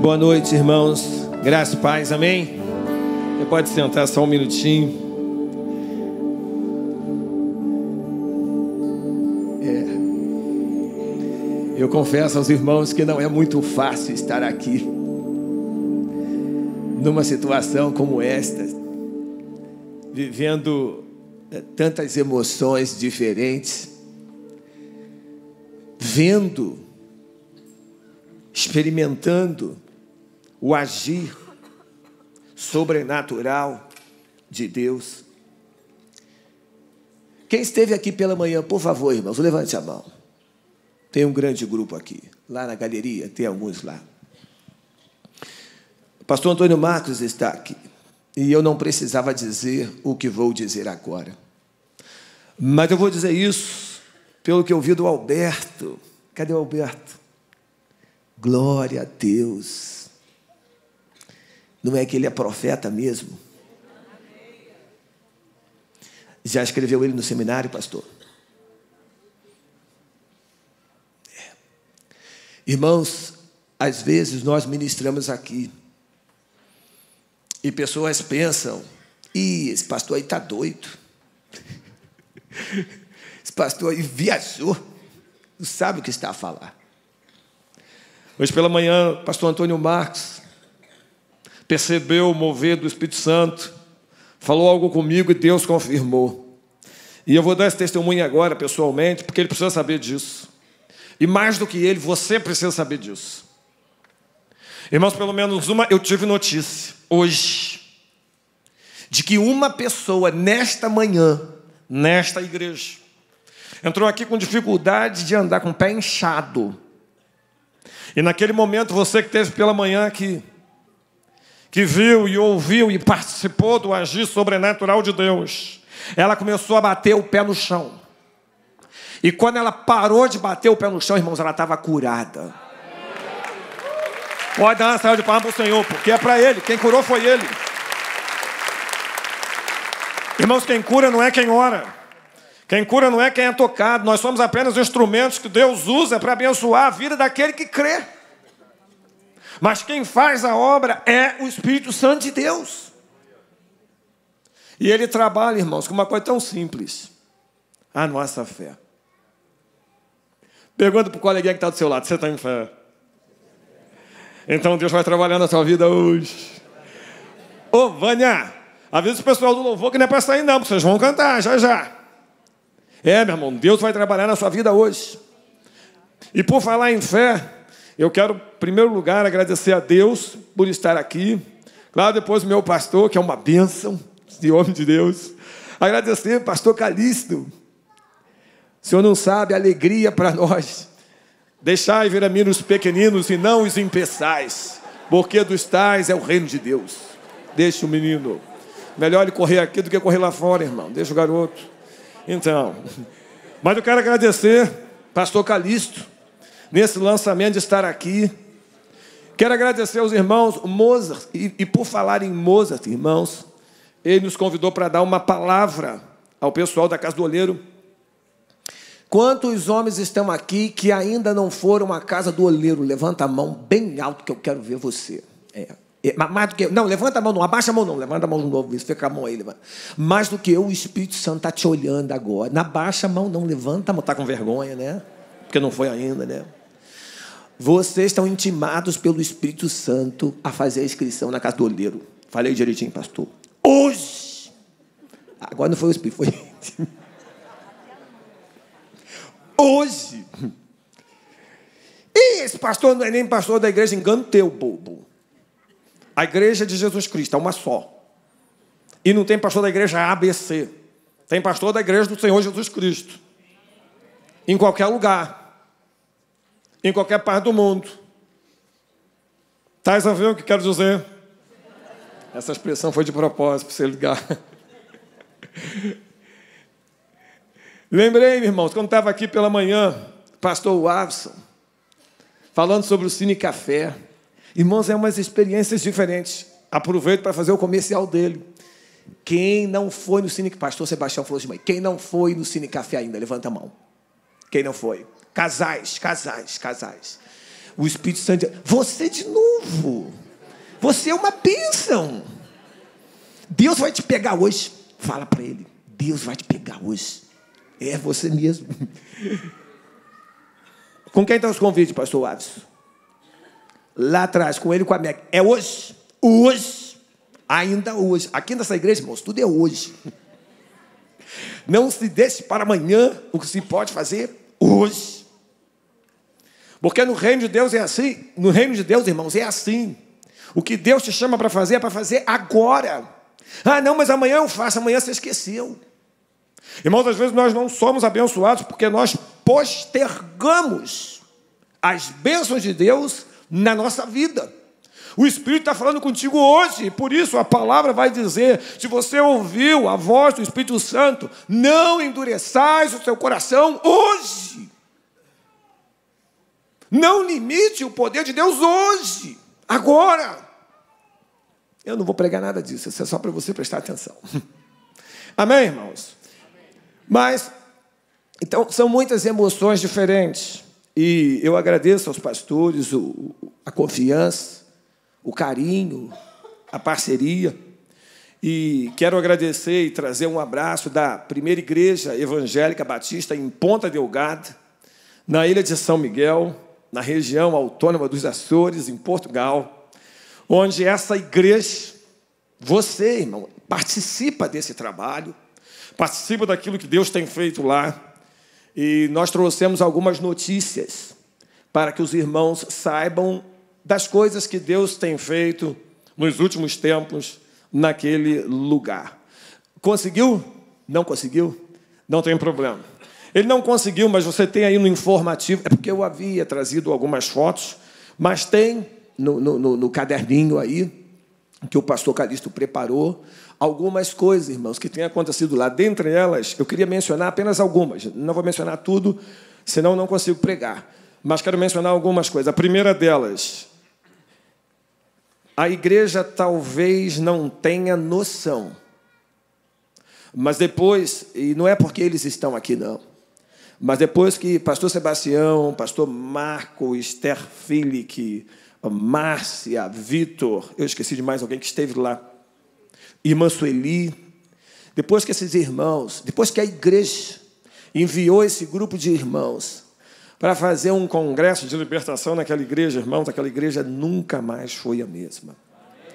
Boa noite, irmãos. Graça e paz, amém? Você pode sentar só um minutinho. Eu confesso aos irmãos que não é muito fácil estar aqui numa situação como esta, vivendo tantas emoções diferentes, vendo, experimentando o agir sobrenatural de Deus. Quem esteve aqui pela manhã, por favor, irmãos, levante a mão. Tem um grande grupo aqui, lá na galeria, tem alguns lá. O pastor Antônio Marcos está aqui, e eu não precisava dizer o que vou dizer agora. Mas eu vou dizer isso pelo que eu ouvi do Alberto. Cadê o Alberto? Glória a Deus. Não é que ele é profeta mesmo? Já escreveu ele no seminário, pastor? Irmãos, às vezes nós ministramos aqui e pessoas pensam: esse pastor aí está doido. Esse pastor aí viajou, não sabe o que está a falar. Hoje pela manhã, o pastor Antônio Marcos percebeu o mover do Espírito Santo, falou algo comigo e Deus confirmou. E eu vou dar esse testemunho agora, pessoalmente, porque ele precisa saber disso. E mais do que ele, você precisa saber disso. Irmãos, pelo menos eu tive notícia hoje de que uma pessoa nesta manhã, nesta igreja, entrou aqui com dificuldade de andar com o pé inchado. E naquele momento, você que esteve pela manhã aqui, que viu e ouviu e participou do agir sobrenatural de Deus, ela começou a bater o pé no chão. E quando ela parou de bater o pé no chão, irmãos, ela estava curada. Pode dar uma salva de palmas para o Senhor, porque é para Ele. Quem curou foi Ele. Irmãos, quem cura não é quem ora. Quem cura não é quem é tocado. Nós somos apenas instrumentos que Deus usa para abençoar a vida daquele que crê. Mas quem faz a obra é o Espírito Santo de Deus. E Ele trabalha, irmãos, com uma coisa tão simples: a nossa fé. Pergunta para o coleguinha que está do seu lado: você está em fé? Então Deus vai trabalhar na sua vida hoje. Ô, Vânia, avisa o pessoal do louvor que não é para sair não, porque vocês vão cantar já já. Meu irmão, Deus vai trabalhar na sua vida hoje. E por falar em fé, eu quero, em primeiro lugar, agradecer a Deus por estar aqui. Claro, depois o meu pastor, que é uma bênção, esse homem de Deus. Agradecer ao pastor Calixto. O senhor não sabe a alegria para nós. Deixai vir a mim os pequeninos e não os impeçais, porque dos tais é o reino de Deus. Deixa o menino. Melhor ele correr aqui do que correr lá fora, irmão. Deixa o garoto. Então, mas eu quero agradecer pastor Calixto nesse lançamento de estar aqui. Quero agradecer aos irmãos Mozart. E por falar em Mozart, irmãos, ele nos convidou para dar uma palavra ao pessoal da Casa do Oleiro. Quantos homens estão aqui que ainda não foram à Casa do Oleiro? Levanta a mão bem alto que eu quero ver você. Mais do que não, levanta a mão não, abaixa a mão não, levanta a mão de novo, isso, fica a mão aí, levanta. Mais do que eu, o Espírito Santo está te olhando agora. Não abaixa a mão não, levanta a mão, está com vergonha, né? Porque não foi ainda, né? Vocês estão intimados pelo Espírito Santo a fazer a inscrição na Casa do Oleiro. Falei direitinho, pastor. Hoje! Agora não foi o Espírito, foi... Hoje. E esse pastor não é nem pastor da igreja, engano teu, bobo. A igreja de Jesus Cristo é uma só. E não tem pastor da igreja ABC. Tem pastor da igreja do Senhor Jesus Cristo. Em qualquer lugar. Em qualquer parte do mundo. Estás a ver o que quero dizer? Essa expressão foi de propósito, para você ligar. Lembrei, irmãos, quando estava aqui pela manhã, pastor Watson, falando sobre o Cine Café. Irmãos, é umas experiências diferentes. Aproveito para fazer o comercial dele. Quem não foi no Cine... Pastor Sebastião falou de mãe. Quem não foi no Cine Café ainda? Levanta a mão. Quem não foi? Casais. O Espírito Santo diz, você de novo. Você é uma bênção. Deus vai te pegar hoje. Fala para ele, Deus vai te pegar hoje. É você mesmo. Com quem estão os convites, pastor Alisson? Lá atrás, com ele e com a Meg. É hoje? Hoje. Ainda hoje. Aqui nessa igreja, irmãos, tudo é hoje. Não se deixe para amanhã o que se pode fazer hoje. Porque no reino de Deus é assim. No reino de Deus, irmãos, é assim. O que Deus te chama para fazer é para fazer agora. Ah, não, mas amanhã eu faço. Amanhã você esqueceu. Irmãos, às vezes nós não somos abençoados porque nós postergamos as bênçãos de Deus na nossa vida. O Espírito está falando contigo hoje, por isso a palavra vai dizer, se você ouviu a voz do Espírito Santo, não endureçais o seu coração hoje. Não limite o poder de Deus hoje, agora. Eu não vou pregar nada disso, isso é só para você prestar atenção. Amém, irmãos? Mas, então, são muitas emoções diferentes. E eu agradeço aos pastores a confiança, o carinho, a parceria. E quero agradecer e trazer um abraço da primeira igreja evangélica batista em Ponta Delgada, na ilha de São Miguel, na região autônoma dos Açores, em Portugal, onde essa igreja, você, irmão, participa desse trabalho, participa daquilo que Deus tem feito lá. E nós trouxemos algumas notícias para que os irmãos saibam das coisas que Deus tem feito nos últimos tempos naquele lugar. Conseguiu? Não conseguiu? Não tem problema. Ele não conseguiu, mas você tem aí no informativo, é porque eu havia trazido algumas fotos, mas tem no caderninho aí, que o pastor Calixto preparou, algumas coisas, irmãos, que têm acontecido lá. Dentre elas, eu queria mencionar apenas algumas. Não vou mencionar tudo, senão não consigo pregar. Mas quero mencionar algumas coisas. A primeira delas, a igreja talvez não tenha noção. Mas depois, e não é porque eles estão aqui, não. Mas depois que pastor Sebastião, pastor Marco, Esther Filick, Márcia, Vitor, eu esqueci de mais alguém que esteve lá, irmã Sueli, depois que esses irmãos, depois que a igreja enviou esse grupo de irmãos para fazer um congresso de libertação naquela igreja, irmãos, aquela igreja nunca mais foi a mesma.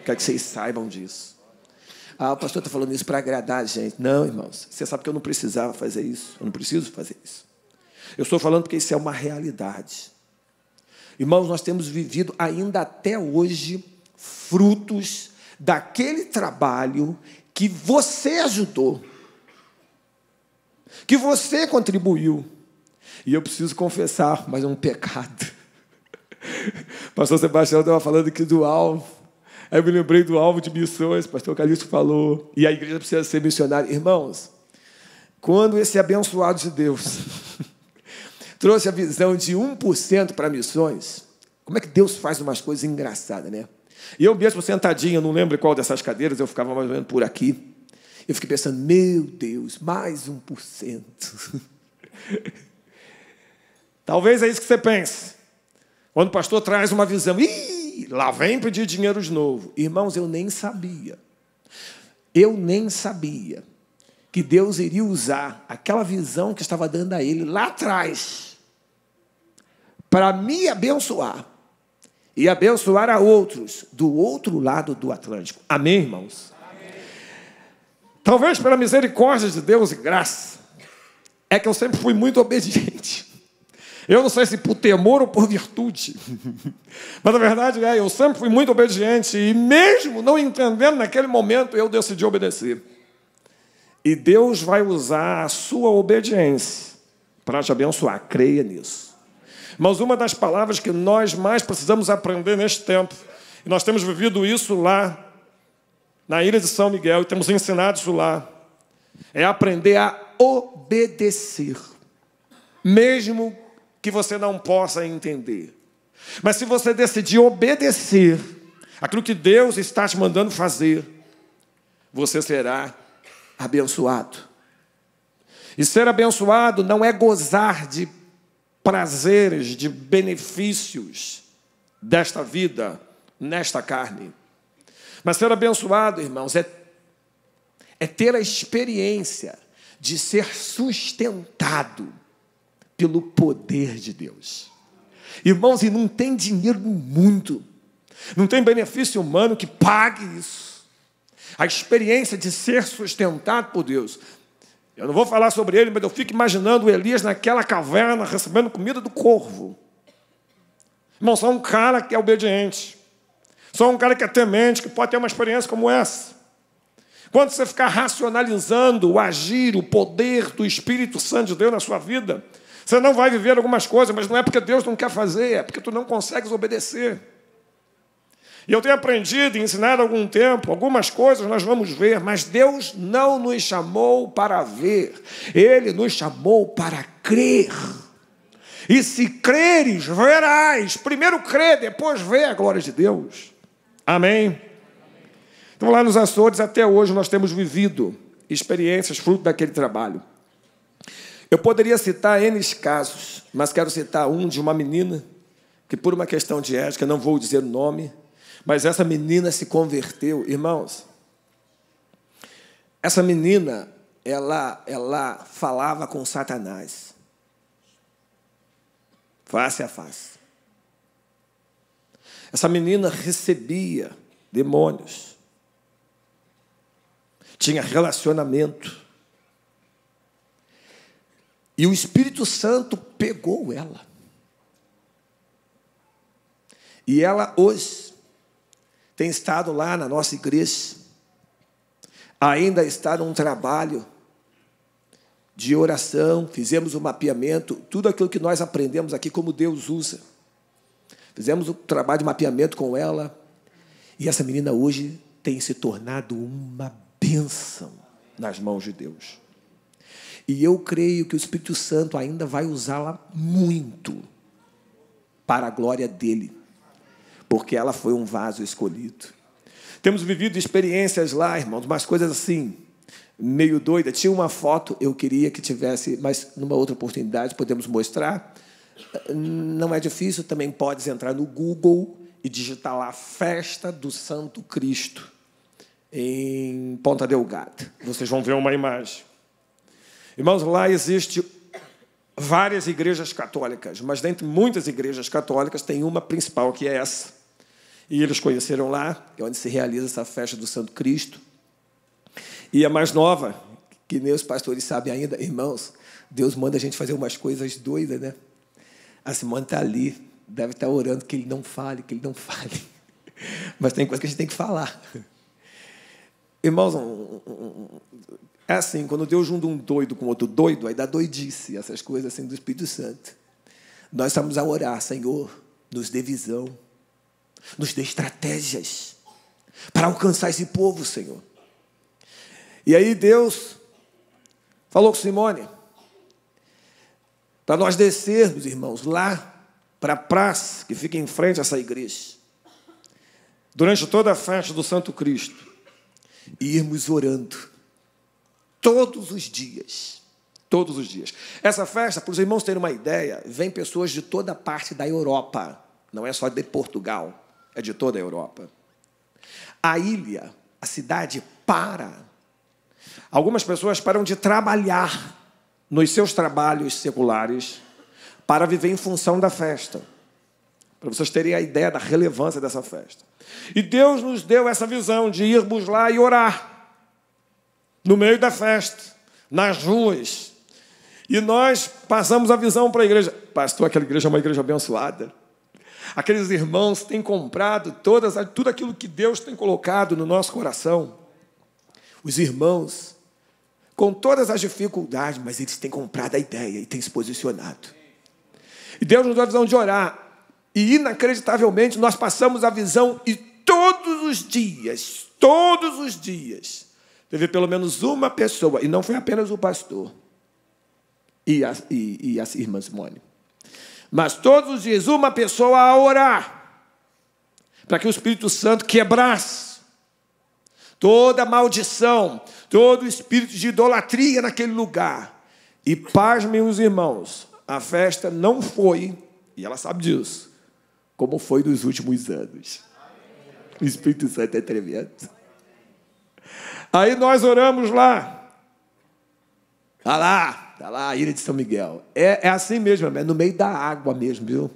Quero que vocês saibam disso. Ah, o pastor está falando isso para agradar a gente. Não, irmãos, você sabe que eu não precisava fazer isso, eu não preciso fazer isso. Eu estou falando porque isso é uma realidade. Irmãos, nós temos vivido ainda até hoje frutos daquele trabalho que você ajudou, que você contribuiu. E eu preciso confessar, mas é um pecado. Pastor Sebastião estava falando aqui do alvo. Aí eu me lembrei do alvo de missões, pastor Calixto falou. E a igreja precisa ser missionária. Irmãos, quando esse abençoado de Deus trouxe a visão de 1% para missões, como é que Deus faz umas coisas engraçadas, né? E eu mesmo sentadinho, não lembro qual dessas cadeiras, eu ficava mais ou menos por aqui. Eu fiquei pensando, meu Deus, mais 1%. Talvez é isso que você pense. Quando o pastor traz uma visão, lá vem pedir dinheiro de novo. Irmãos, eu nem sabia que Deus iria usar aquela visão que estava dando a ele lá atrás para me abençoar e abençoar a outros do outro lado do Atlântico. Amém, irmãos? Amém. Talvez pela misericórdia de Deus e graça, é que eu sempre fui muito obediente. Eu não sei se por temor ou por virtude, mas a verdade é, eu sempre fui muito obediente e mesmo não entendendo naquele momento, eu decidi obedecer. E Deus vai usar a sua obediência para te abençoar, creia nisso. Mas uma das palavras que nós mais precisamos aprender neste tempo, e nós temos vivido isso lá, na ilha de São Miguel, e temos ensinado isso lá, é aprender a obedecer, mesmo que você não possa entender. Mas se você decidir obedecer aquilo que Deus está te mandando fazer, você será abençoado. E ser abençoado não é gozar de prazeres, de benefícios desta vida, nesta carne. Mas ser abençoado, irmãos, é ter a experiência de ser sustentado pelo poder de Deus. Irmãos, e não tem dinheiro no mundo, não tem benefício humano que pague isso. A experiência de ser sustentado por Deus. Eu não vou falar sobre ele, mas eu fico imaginando o Elias naquela caverna recebendo comida do corvo. Irmão, só um cara que é obediente. Só um cara que é temente, que pode ter uma experiência como essa. Quando você ficar racionalizando o agir, o poder do Espírito Santo de Deus na sua vida, você não vai viver algumas coisas, mas não é porque Deus não quer fazer, é porque tu não consegues obedecer. E eu tenho aprendido e ensinado há algum tempo, algumas coisas nós vamos ver, mas Deus não nos chamou para ver, Ele nos chamou para crer. E se creres, verás. Primeiro crê, depois vê a glória de Deus. Amém? Então, lá nos Açores, até hoje, nós temos vivido experiências fruto daquele trabalho. Eu poderia citar N casos, mas quero citar um de uma menina, que por uma questão de ética, não vou dizer o nome, mas essa menina se converteu. Irmãos, essa menina, ela falava com Satanás, face a face. Essa menina recebia demônios, tinha relacionamento, e o Espírito Santo pegou ela. E ela hoje tem estado lá na nossa igreja, ainda está num trabalho de oração, fizemos o mapeamento, tudo aquilo que nós aprendemos aqui, como Deus usa. Fizemos o trabalho de mapeamento com ela, e essa menina hoje tem se tornado uma bênção nas mãos de Deus. E eu creio que o Espírito Santo ainda vai usá-la muito para a glória dele, porque ela foi um vaso escolhido. Temos vivido experiências lá, irmãos, umas coisas assim, meio doida. Tinha uma foto, eu queria que tivesse, mas numa outra oportunidade podemos mostrar. Não é difícil, também podes entrar no Google e digitar lá Festa do Santo Cristo, em Ponta Delgada. Vocês vão ver uma imagem. Irmãos, lá existe várias igrejas católicas, mas dentre muitas igrejas católicas tem uma principal, que é essa. E eles conheceram lá, que é onde se realiza essa festa do Santo Cristo. E a mais nova, que nem os pastores sabem ainda, irmãos, Deus manda a gente fazer umas coisas doidas, né? A Simone está ali, deve estar orando que ele não fale, que ele não fale. Mas tem coisa que a gente tem que falar. Irmãos, é assim, quando Deus junta um doido com outro doido, aí dá doidice, essas coisas assim do Espírito Santo. Nós estamos a orar, Senhor, nos dê visão, nos dê estratégias para alcançar esse povo, Senhor. E aí Deus falou com Simone, para nós descermos, irmãos, lá para a praça que fica em frente a essa igreja, durante toda a festa do Santo Cristo, e irmos orando todos os dias. Todos os dias. Essa festa, para os irmãos terem uma ideia, vem pessoas de toda a parte da Europa. Não é só de Portugal, é de toda a Europa. A ilha, a cidade para. Algumas pessoas param de trabalhar nos seus trabalhos seculares para viver em função da festa. Para vocês terem a ideia da relevância dessa festa. E Deus nos deu essa visão de irmos lá e orar. No meio da festa, nas ruas. E nós passamos a visão para a igreja. Pastor, aquela igreja é uma igreja abençoada. Aqueles irmãos têm comprado tudo aquilo que Deus tem colocado no nosso coração. Os irmãos, com todas as dificuldades, mas eles têm comprado a ideia e têm se posicionado. E Deus nos deu a visão de orar. E, inacreditavelmente, nós passamos a visão e todos os dias, teve pelo menos uma pessoa, e não foi apenas o pastor e a irmã Simone, mas todos os dias uma pessoa a orar, para que o Espírito Santo quebrasse toda maldição, todo espírito de idolatria naquele lugar. E pasmem os irmãos, a festa não foi, e ela sabe disso, como foi nos últimos anos. O Espírito Santo é tremendo. Aí nós oramos lá. Tá lá a ilha de São Miguel. É assim mesmo, é no meio da água mesmo, viu?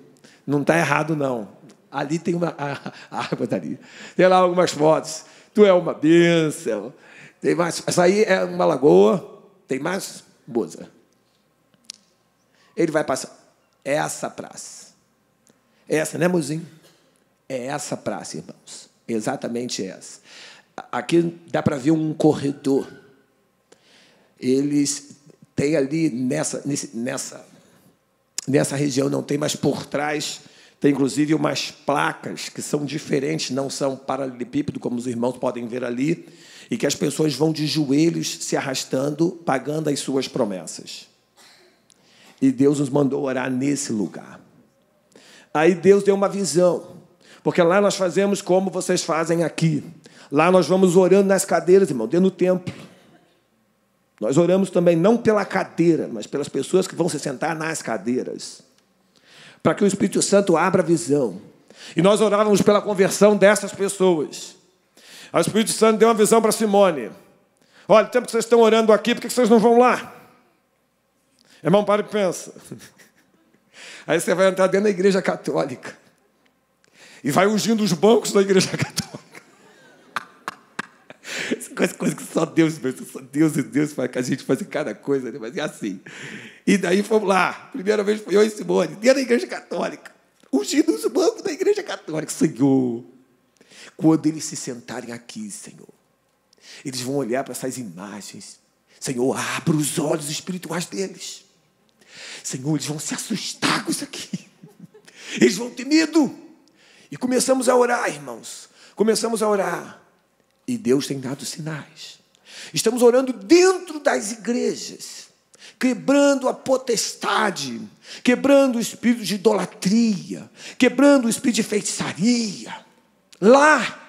Não está errado, não. Ali tem a água dali. Tem lá algumas fotos. Tu é uma bênção. Tem mais. Essa aí é uma lagoa. Tem mais? Boza. Ele vai passar. É essa praça. Essa, né, mozinho? É essa praça, irmãos. Exatamente essa. Aqui dá para ver um corredor. Eles têm ali nessa região, não tem, mas por trás tem inclusive umas placas que são diferentes, não são paralelepípedo, como os irmãos podem ver ali, e que as pessoas vão de joelhos se arrastando, pagando as suas promessas. E Deus nos mandou orar nesse lugar. Aí Deus deu uma visão, porque lá nós fazemos como vocês fazem aqui. Lá nós vamos orando nas cadeiras, irmão, dentro do templo. Nós oramos também não pela cadeira, mas pelas pessoas que vão se sentar nas cadeiras, para que o Espírito Santo abra a visão. E nós orávamos pela conversão dessas pessoas. Aí o Espírito Santo deu uma visão para Simone. Olha, o tempo que vocês estão orando aqui, por que vocês não vão lá? Irmão, para e pensa. Aí você vai entrar dentro da igreja católica e vai ungindo os bancos da igreja católica. Coisa que só Deus e Deus faz, que a gente faz cada coisa, né? Mas é assim. E daí fomos lá. Primeira vez foi eu e Simone, dentro da igreja católica, ungindo os bancos da igreja católica. Senhor, quando eles se sentarem aqui, Senhor, eles vão olhar para essas imagens. Senhor, abra os olhos espirituais deles. Senhor, eles vão se assustar com isso aqui. Eles vão ter medo. E começamos a orar, irmãos. Começamos a orar. E Deus tem dado sinais. Estamos orando dentro das igrejas, quebrando a potestade, quebrando o espírito de idolatria, quebrando o espírito de feitiçaria. Lá.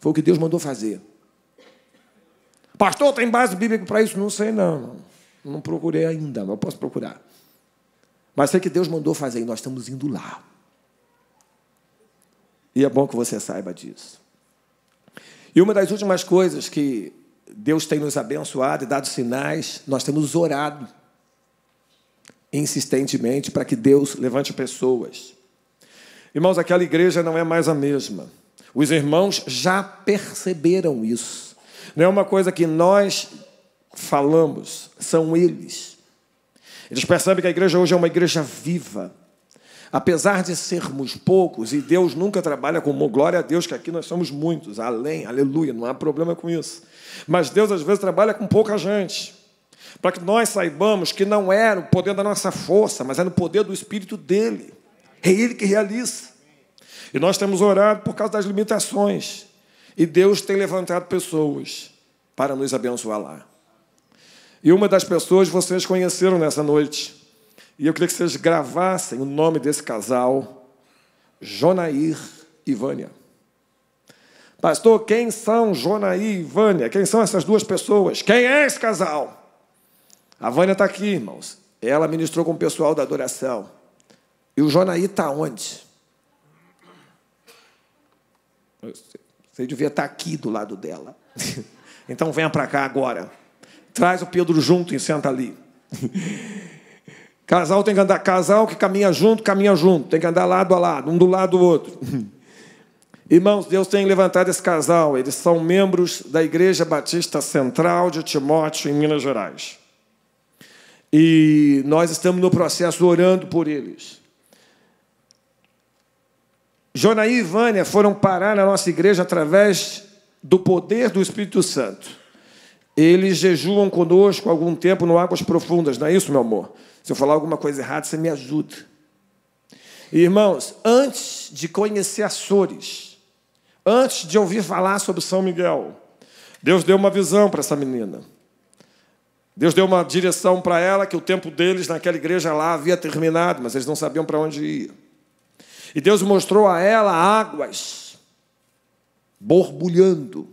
Foi o que Deus mandou fazer. Pastor, tem base bíblica para isso? Não sei, não. Não procurei ainda, mas eu posso procurar. Mas sei que Deus mandou fazer e nós estamos indo lá. E é bom que você saiba disso. E uma das últimas coisas que Deus tem nos abençoado e dado sinais, nós temos orado insistentemente para que Deus levante pessoas. Irmãos, aquela igreja não é mais a mesma. Os irmãos já perceberam isso. Não é uma coisa que nós falamos, são eles. Eles percebem que a igreja hoje é uma igreja viva. Apesar de sermos poucos, e Deus nunca trabalha com glória a Deus, que aqui nós somos muitos, além, aleluia, não há problema com isso. Mas Deus, às vezes, trabalha com pouca gente, para que nós saibamos que não é no poder da nossa força, mas é no poder do Espírito dEle. É Ele que realiza. E nós temos orado por causa das limitações. E Deus tem levantado pessoas para nos abençoar lá. E uma das pessoas vocês conheceram nessa noite. E eu queria que vocês gravassem o nome desse casal, Jonair e Vânia. Pastor, quem são Jonair e Vânia? Quem são essas duas pessoas? Quem é esse casal? A Vânia está aqui, irmãos. Ela ministrou com o pessoal da adoração. E o Jonair está onde? Você devia estar aqui do lado dela. Então venha para cá agora. Traz o Pedro junto e senta ali. Casal tem que andar, casal que caminha junto, tem que andar lado a lado, um do lado do outro. Irmãos, Deus tem levantado esse casal, eles são membros da Igreja Batista Central de Timóteo, em Minas Gerais. E nós estamos no processo orando por eles. Jonaí e Vânia foram parar na nossa igreja através do poder do Espírito Santo. Eles jejuam conosco há algum tempo no Águas Profundas, não é isso, meu amor? Se eu falar alguma coisa errada, você me ajuda. Irmãos, antes de conhecer Açores, antes de ouvir falar sobre São Miguel, Deus deu uma visão para essa menina. Deus deu uma direção para ela, que o tempo deles naquela igreja lá havia terminado, mas eles não sabiam para onde ir. E Deus mostrou a ela águas borbulhando,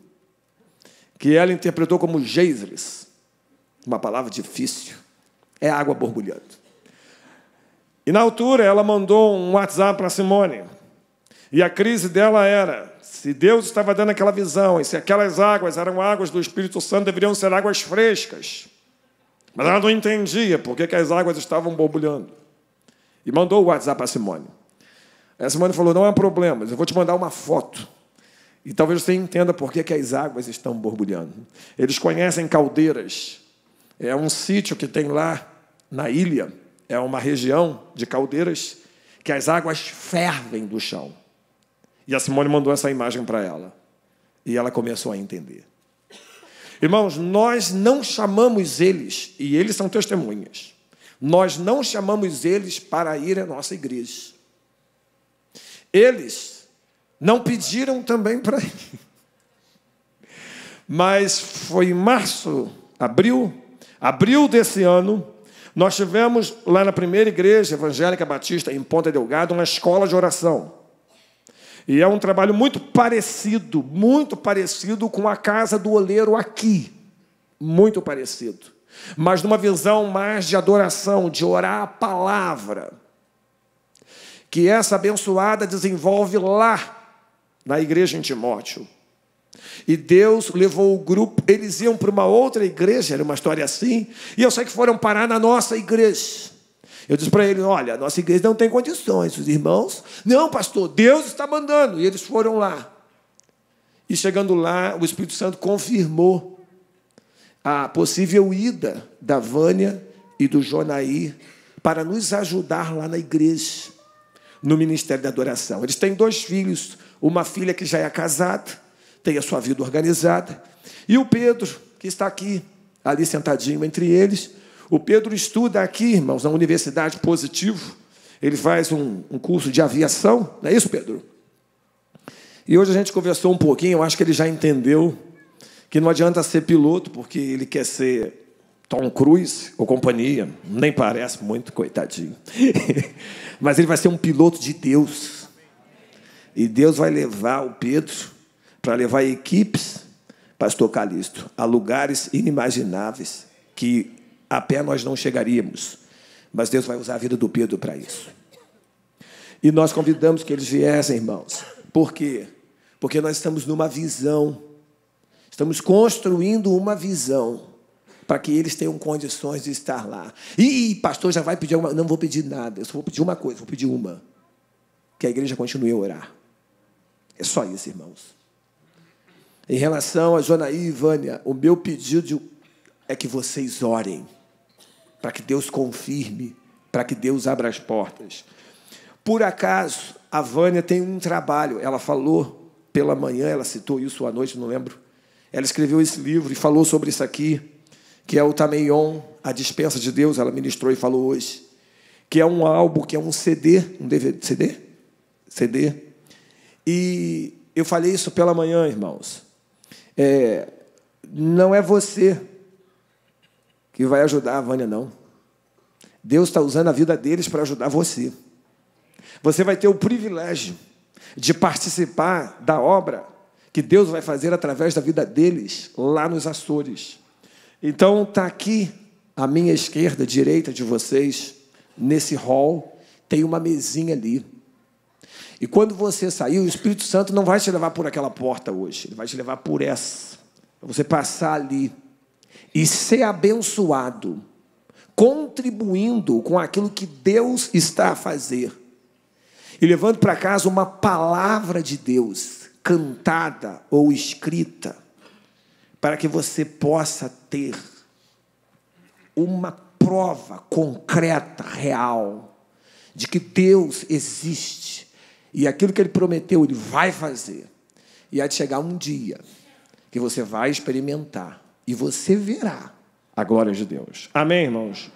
que ela interpretou como geisres, uma palavra difícil. É água borbulhando. E na altura ela mandou um WhatsApp para Simone. E a crise dela era, se Deus estava dando aquela visão, e se aquelas águas eram águas do Espírito Santo, deveriam ser águas frescas. Mas ela não entendia por que as águas estavam borbulhando. E mandou o WhatsApp para Simone. A Simone falou, não há problema, eu vou te mandar uma foto. E talvez você entenda por que as águas estão borbulhando. Eles conhecem Caldeiras. É um sítio que tem lá na ilha. É uma região de caldeiras que as águas fervem do chão. E a Simone mandou essa imagem para ela. E ela começou a entender. Irmãos, nós não chamamos eles, e eles são testemunhas, nós não chamamos eles para ir à nossa igreja. Eles não pediram também para ir. Mas foi em março, abril desse ano, nós tivemos lá na primeira igreja evangélica batista em Ponta Delgado uma escola de oração. E é um trabalho muito parecido com a Casa do Oleiro aqui. Muito parecido. Mas numa visão mais de adoração, de orar a palavra. Que essa abençoada desenvolve lá, na igreja em Timóteo. E Deus levou o grupo, eles iam para uma outra igreja, era uma história assim, e eu sei que foram parar na nossa igreja. Eu disse para eles, olha, a nossa igreja não tem condições, os irmãos, não, pastor, Deus está mandando. E eles foram lá. E chegando lá, o Espírito Santo confirmou a possível ida da Vânia e do Jonaí para nos ajudar lá na igreja, no Ministério da Adoração. Eles têm 2 filhos, uma filha que já é casada, tem a sua vida organizada, e o Pedro, que está aqui, ali sentadinho entre eles. O Pedro estuda aqui, irmãos, na Universidade Positivo. Ele faz um curso de aviação, não é isso, Pedro? E hoje a gente conversou um pouquinho, eu acho que ele já entendeu que não adianta ser piloto, porque ele quer ser Tom Cruise ou companhia, nem parece muito, coitadinho. Mas ele vai ser um piloto de Deus. E Deus vai levar o Pedro para levar equipes, pastor Calixto, a lugares inimagináveis que a pé nós não chegaríamos. Mas Deus vai usar a vida do Pedro para isso. E nós convidamos que eles viessem, irmãos. Por quê? Porque nós estamos numa visão. Estamos construindo uma visão para que eles tenham condições de estar lá. E pastor já vai pedir alguma... Não vou pedir nada, eu só vou pedir uma coisa, vou pedir uma. Que a igreja continue a orar. É só isso, irmãos. Em relação a Jonaí e Vânia, o meu pedido é que vocês orem, para que Deus confirme, para que Deus abra as portas. Por acaso, a Vânia tem um trabalho, ela falou pela manhã, ela citou isso à noite, não lembro. Ela escreveu esse livro e falou sobre isso aqui, que é o Tameion, a Dispensa de Deus, ela ministrou e falou hoje, que é um álbum, que é um CD, um DVD, CD? CD. E eu falei isso pela manhã, irmãos. Não é você que vai ajudar a Vânia, não. Deus está usando a vida deles para ajudar você. Você vai ter o privilégio de participar da obra que Deus vai fazer através da vida deles lá nos Açores. Então, está aqui, à minha esquerda, direita de vocês, nesse hall, tem uma mesinha ali. E quando você sair, o Espírito Santo não vai te levar por aquela porta hoje, ele vai te levar por essa. Para você passar ali e ser abençoado, contribuindo com aquilo que Deus está a fazer. E levando para casa uma palavra de Deus, cantada ou escrita, para que você possa ter uma prova concreta, real, de que Deus existe. E aquilo que Ele prometeu, Ele vai fazer. E há de chegar um dia que você vai experimentar e você verá a glória de Deus. Amém, irmãos?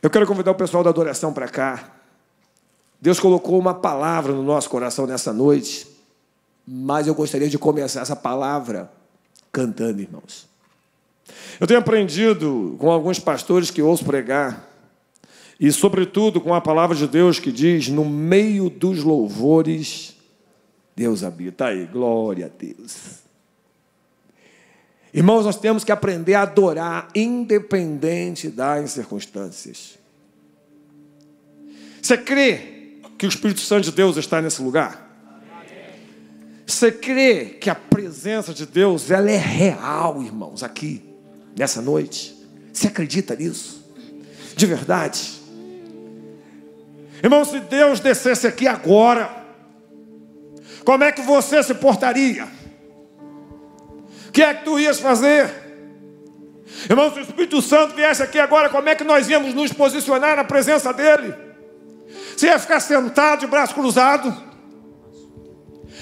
Eu quero convidar o pessoal da adoração para cá. Deus colocou uma palavra no nosso coração nessa noite, mas eu gostaria de começar essa palavra cantando, irmãos. Eu tenho aprendido com alguns pastores que ouço pregar, e, sobretudo, com a palavra de Deus que diz, no meio dos louvores, Deus habita. Aí, glória a Deus. Irmãos, nós temos que aprender a adorar, independente das circunstâncias. Você crê que o Espírito Santo de Deus está nesse lugar? Você crê que a presença de Deus, ela é real, irmãos, aqui, nessa noite? Você acredita nisso? De verdade? Irmão, se Deus descesse aqui agora, como é que você se portaria? O que é que tu ias fazer? Irmão, se o Espírito Santo viesse aqui agora, como é que nós íamos nos posicionar na presença dele? Você ia ficar sentado de braço cruzado?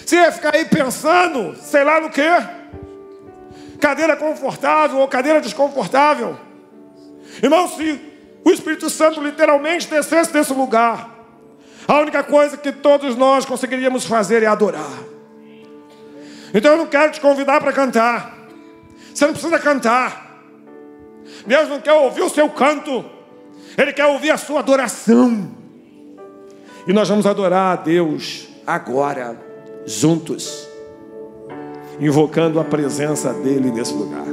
Você ia ficar aí pensando, sei lá no quê? Cadeira confortável ou cadeira desconfortável? Irmão, se o Espírito Santo literalmente descesse desse lugar, a única coisa que todos nós conseguiríamos fazer é adorar. Então eu não quero te convidar para cantar. Você não precisa cantar. Deus não quer ouvir o seu canto. Ele quer ouvir a sua adoração. E nós vamos adorar a Deus agora, juntos, invocando a presença dele nesse lugar.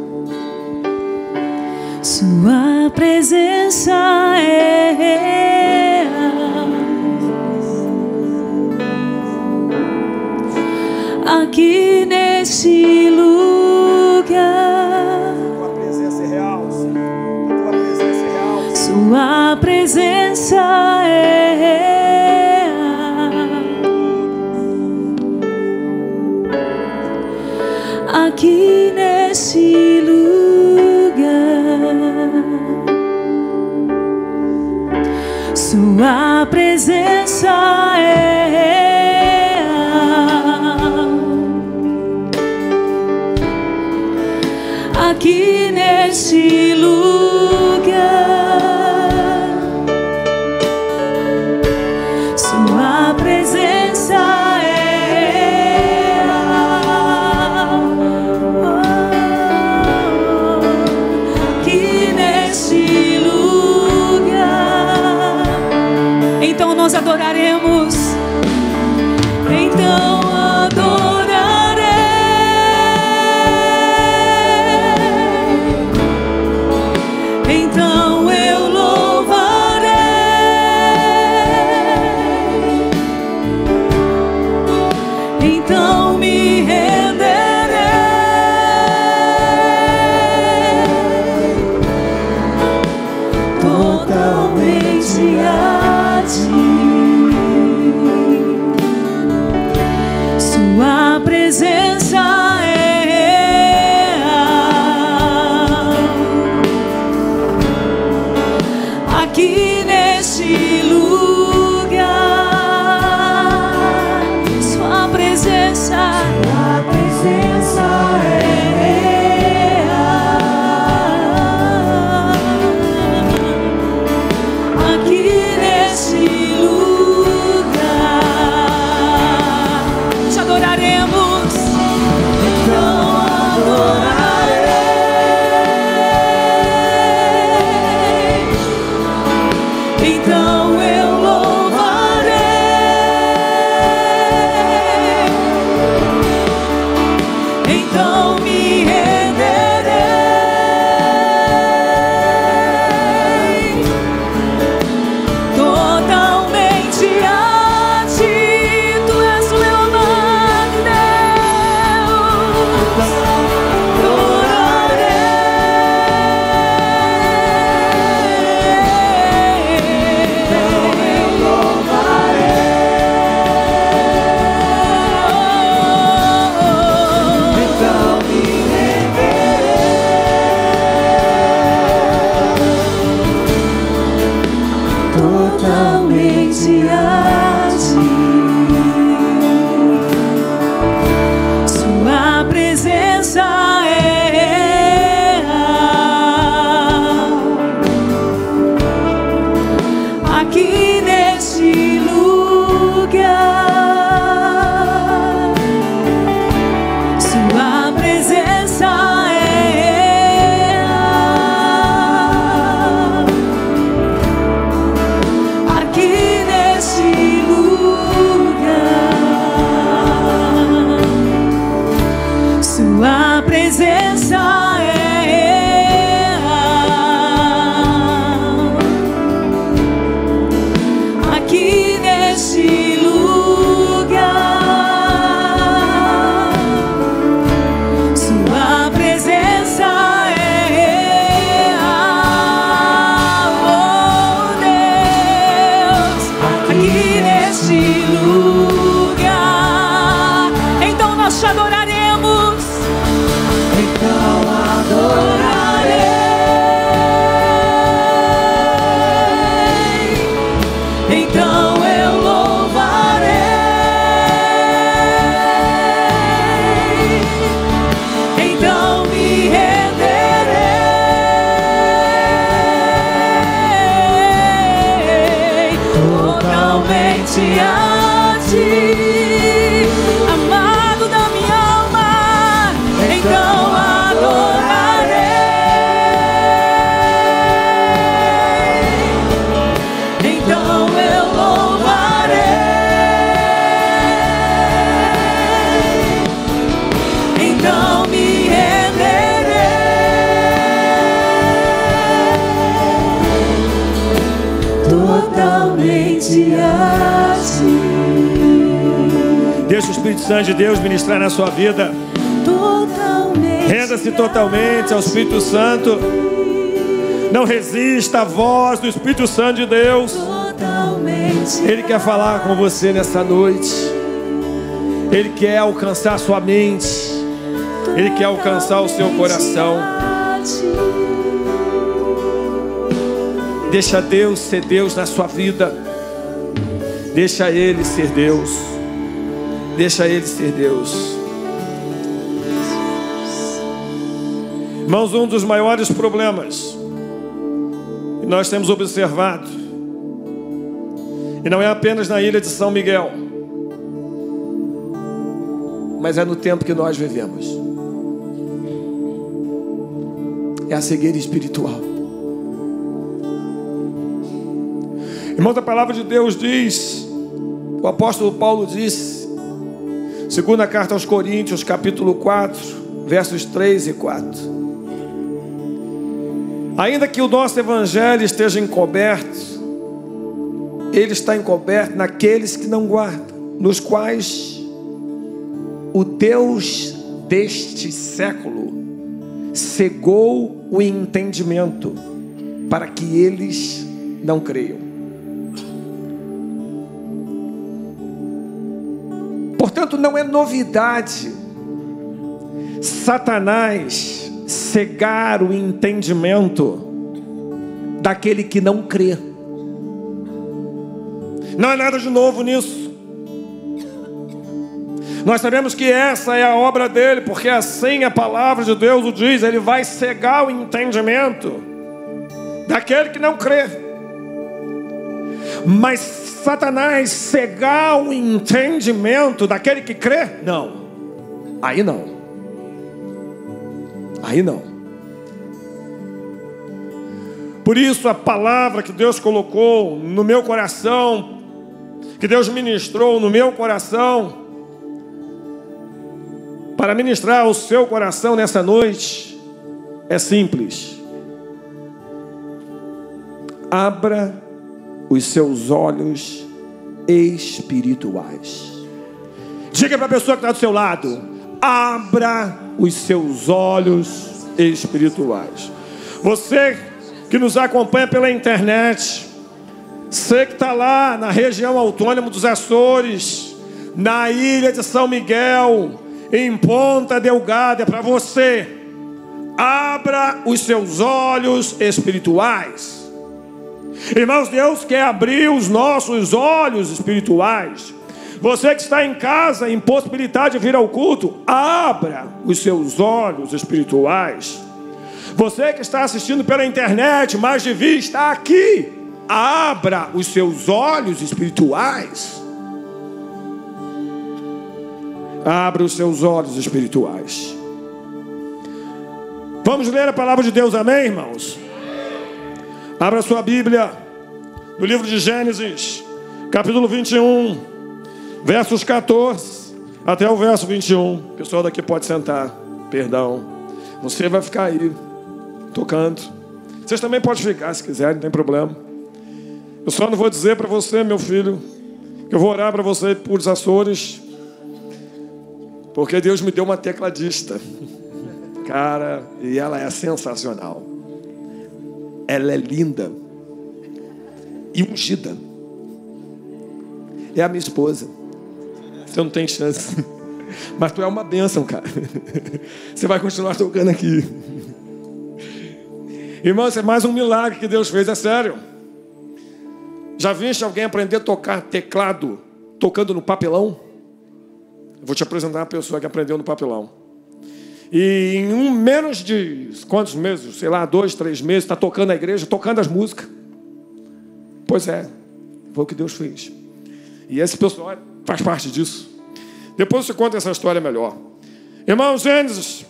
Sua presença é real aqui neste lugar. Tua presença é real, Senhor. Tua presença é real. Sua presença é real aqui neste lugar. Sua presença é real aqui neste lugar. Sua presença é real aqui neste lugar. Então nós adoraremos. Então adorarei. Então eu louvarei. Então me renderei totalmente a ti. Sua presença é real aqui neste lugar. Sua presença é real aqui neste lugar. Te adoraremos. Então adorarei. Então eu louvarei. então adorarei, então eu louvarei, então me renderei totalmente a ti, amado da minha alma, então adorarei, então eu louvarei, então me renderei totalmente a ti. Deixa o Espírito Santo de Deus ministrar na sua vida. Totalmente. Renda-se totalmente ao Espírito Santo. Não resista à voz do Espírito Santo de Deus. Totalmente. Ele quer falar com você nessa noite. Ele quer alcançar a sua mente. Ele quer alcançar o seu coração. Deixa Deus ser Deus na sua vida. Deixa Ele ser Deus. Deixa Ele ser Deus. Irmãos, um dos maiores problemas que nós temos observado, e não é apenas na ilha de São Miguel, mas é no tempo que nós vivemos, é a cegueira espiritual. Irmãos, a palavra de Deus diz, o apóstolo Paulo disse, segunda carta aos Coríntios, capítulo 4, versos 3 e 4. Ainda que o nosso evangelho esteja encoberto, ele está encoberto naqueles que não guardam, nos quais o Deus deste século cegou o entendimento, para que eles não creiam. Portanto, não é novidade Satanás cegar o entendimento daquele que não crê. Não é nada de novo nisso. Nós sabemos que essa é a obra dele, porque assim a palavra de Deus o diz. Ele vai cegar o entendimento daquele que não crê. Mas Satanás cegar o entendimento daquele que crê? Não. Aí não. Aí não. Por isso a palavra que Deus colocou no meu coração, que Deus ministrou no meu coração, para ministrar o seu coração nessa noite, é simples. Abra os seus olhos espirituais. Diga para a pessoa que está do seu lado: abra os seus olhos espirituais. Você que nos acompanha pela internet, você que está lá na região autônoma dos Açores, na ilha de São Miguel, em Ponta Delgada, é para você. Abra os seus olhos espirituais. Irmãos, Deus quer abrir os nossos olhos espirituais. Você que está em casa, impossibilidade de vir ao culto, abra os seus olhos espirituais. Você que está assistindo pela internet, mas devia estar aqui, abra os seus olhos espirituais. Abra os seus olhos espirituais. Vamos ler a palavra de Deus, amém, irmãos? Abra a sua Bíblia no livro de Gênesis, capítulo 21, versos 14 até o verso 21. O pessoal daqui pode sentar, perdão. Você vai ficar aí, tocando. Vocês também podem ficar se quiserem, não tem problema. Eu só não vou dizer para você, meu filho, que eu vou orar para você por os Açores, porque Deus me deu uma tecladista, cara, e ela é sensacional. Ela é linda e ungida. É a minha esposa. Você não tem chance. Mas tu é uma bênção, cara. Você vai continuar tocando aqui. Irmão, isso é mais um milagre que Deus fez, é sério. Já viste alguém aprender a tocar teclado tocando no papelão? Eu vou te apresentar uma pessoa que aprendeu no papelão. E em menos de quantos meses? Sei lá, 2, 3 meses, está tocando na igreja, tocando as músicas. Pois é, foi o que Deus fez. E esse pessoal faz parte disso. Depois eu te conto essa história melhor. Irmão, Gênesis,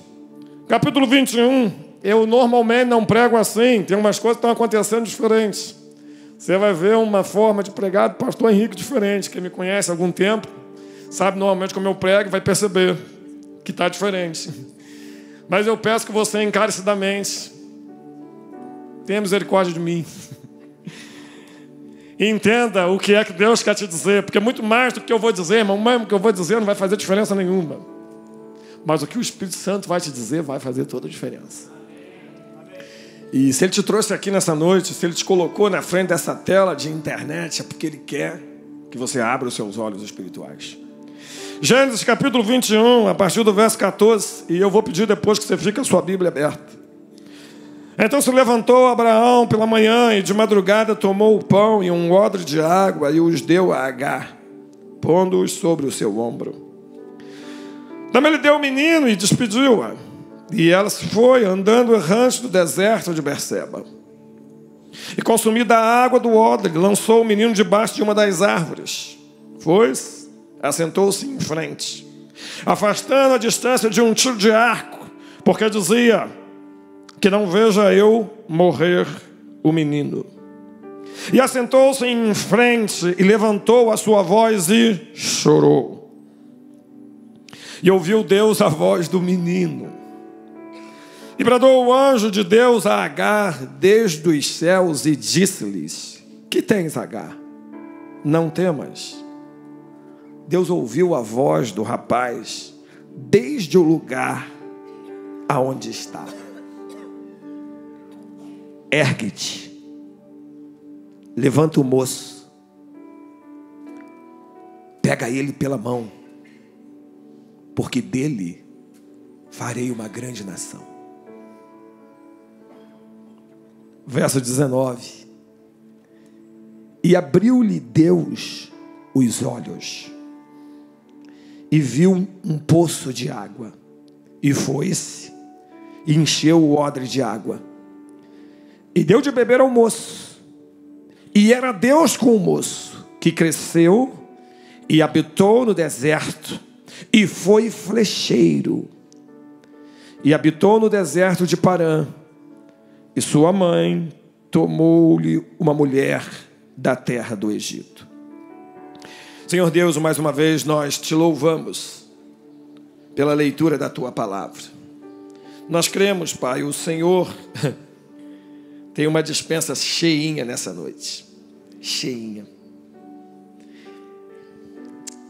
capítulo 21. Eu normalmente não prego assim. Tem umas coisas que estão acontecendo diferentes. Você vai ver uma forma de pregar do pastor Henrique diferente. Quem me conhece há algum tempo, sabe normalmente como eu prego, vai perceber que está diferente. Mas eu peço que você encarecidamente tenha misericórdia de mim. E entenda o que é que Deus quer te dizer. Porque muito mais do que eu vou dizer, irmão, mesmo que eu vou dizer não vai fazer diferença nenhuma. Mas o que o Espírito Santo vai te dizer vai fazer toda a diferença. E se Ele te trouxe aqui nessa noite, se Ele te colocou na frente dessa tela de internet, é porque Ele quer que você abra os seus olhos espirituais. Gênesis capítulo 21, a partir do verso 14, e eu vou pedir depois que você fique com a sua Bíblia aberta. Então se levantou Abraão pela manhã e de madrugada tomou o pão e um odre de água e os deu a Agar, pondo-os sobre o seu ombro. Também lhe deu o menino e despediu-a. E ela se foi andando errante do deserto de Berseba. E consumida a água do odre, lançou o menino debaixo de uma das árvores. Foi-se, assentou-se em frente, afastando a distância de um tiro de arco, porque dizia: que não veja eu morrer o menino. E assentou-se em frente e levantou a sua voz e chorou. E ouviu Deus a voz do menino. E bradou o anjo de Deus a Agar desde os céus e disse-lhes: que tens, Agar? Não temas. Deus ouviu a voz do rapaz desde o lugar aonde está. Ergue-te, levanta o moço, pega ele pela mão, porque dele farei uma grande nação. Verso 19. E abriu-lhe Deus os olhos, e viu um poço de água, e foi-se, e encheu o odre de água, e deu de beber ao moço. E era Deus com o moço, que cresceu e habitou no deserto, e foi flecheiro, e habitou no deserto de Parã. E sua mãe tomou-lhe uma mulher da terra do Egito. Senhor Deus, mais uma vez nós te louvamos pela leitura da tua palavra. Nós cremos, Pai, o Senhor tem uma despensa cheinha nessa noite. Cheinha.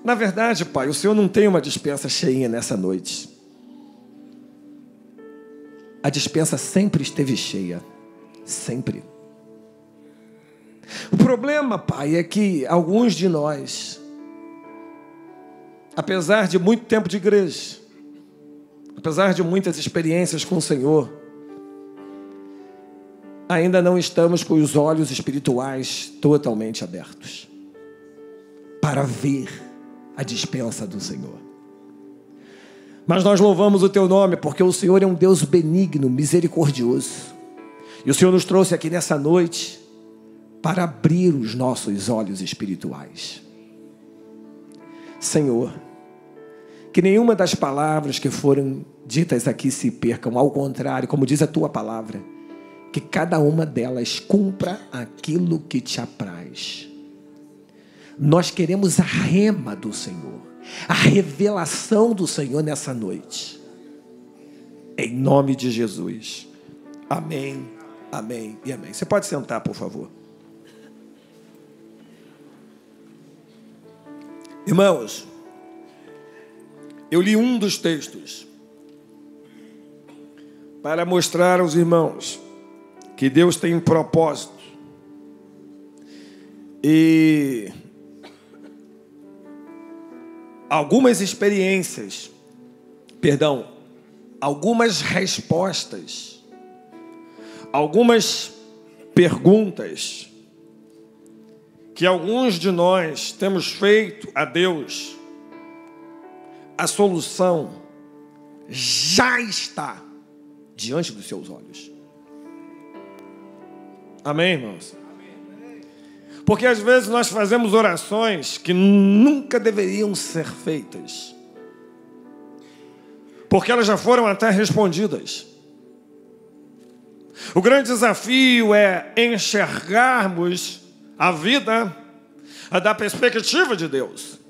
Na verdade, Pai, o Senhor não tem uma despensa cheinha nessa noite. A despensa sempre esteve cheia. Sempre. O problema, Pai, é que alguns de nós, apesar de muito tempo de igreja, apesar de muitas experiências com o Senhor, ainda não estamos com os olhos espirituais totalmente abertos para ver a despensa do Senhor. Mas nós louvamos o teu nome, porque o Senhor é um Deus benigno, misericordioso. E o Senhor nos trouxe aqui nessa noite para abrir os nossos olhos espirituais. Senhor, que nenhuma das palavras que foram ditas aqui se percam. Ao contrário, como diz a tua palavra, que cada uma delas cumpra aquilo que te apraz. Nós queremos a rema do Senhor, a revelação do Senhor nessa noite. Em nome de Jesus. Amém, amém e amém. Você pode sentar, por favor. Irmãos, eu li um dos textos para mostrar aos irmãos que Deus tem um propósito. E algumas experiências, algumas respostas, algumas perguntas que alguns de nós temos feito a Deus. A solução já está diante dos seus olhos. Amém, irmãos? Porque às vezes nós fazemos orações que nunca deveriam ser feitas, porque elas já foram até respondidas. O grande desafio é enxergarmos a vida da perspectiva de Deus.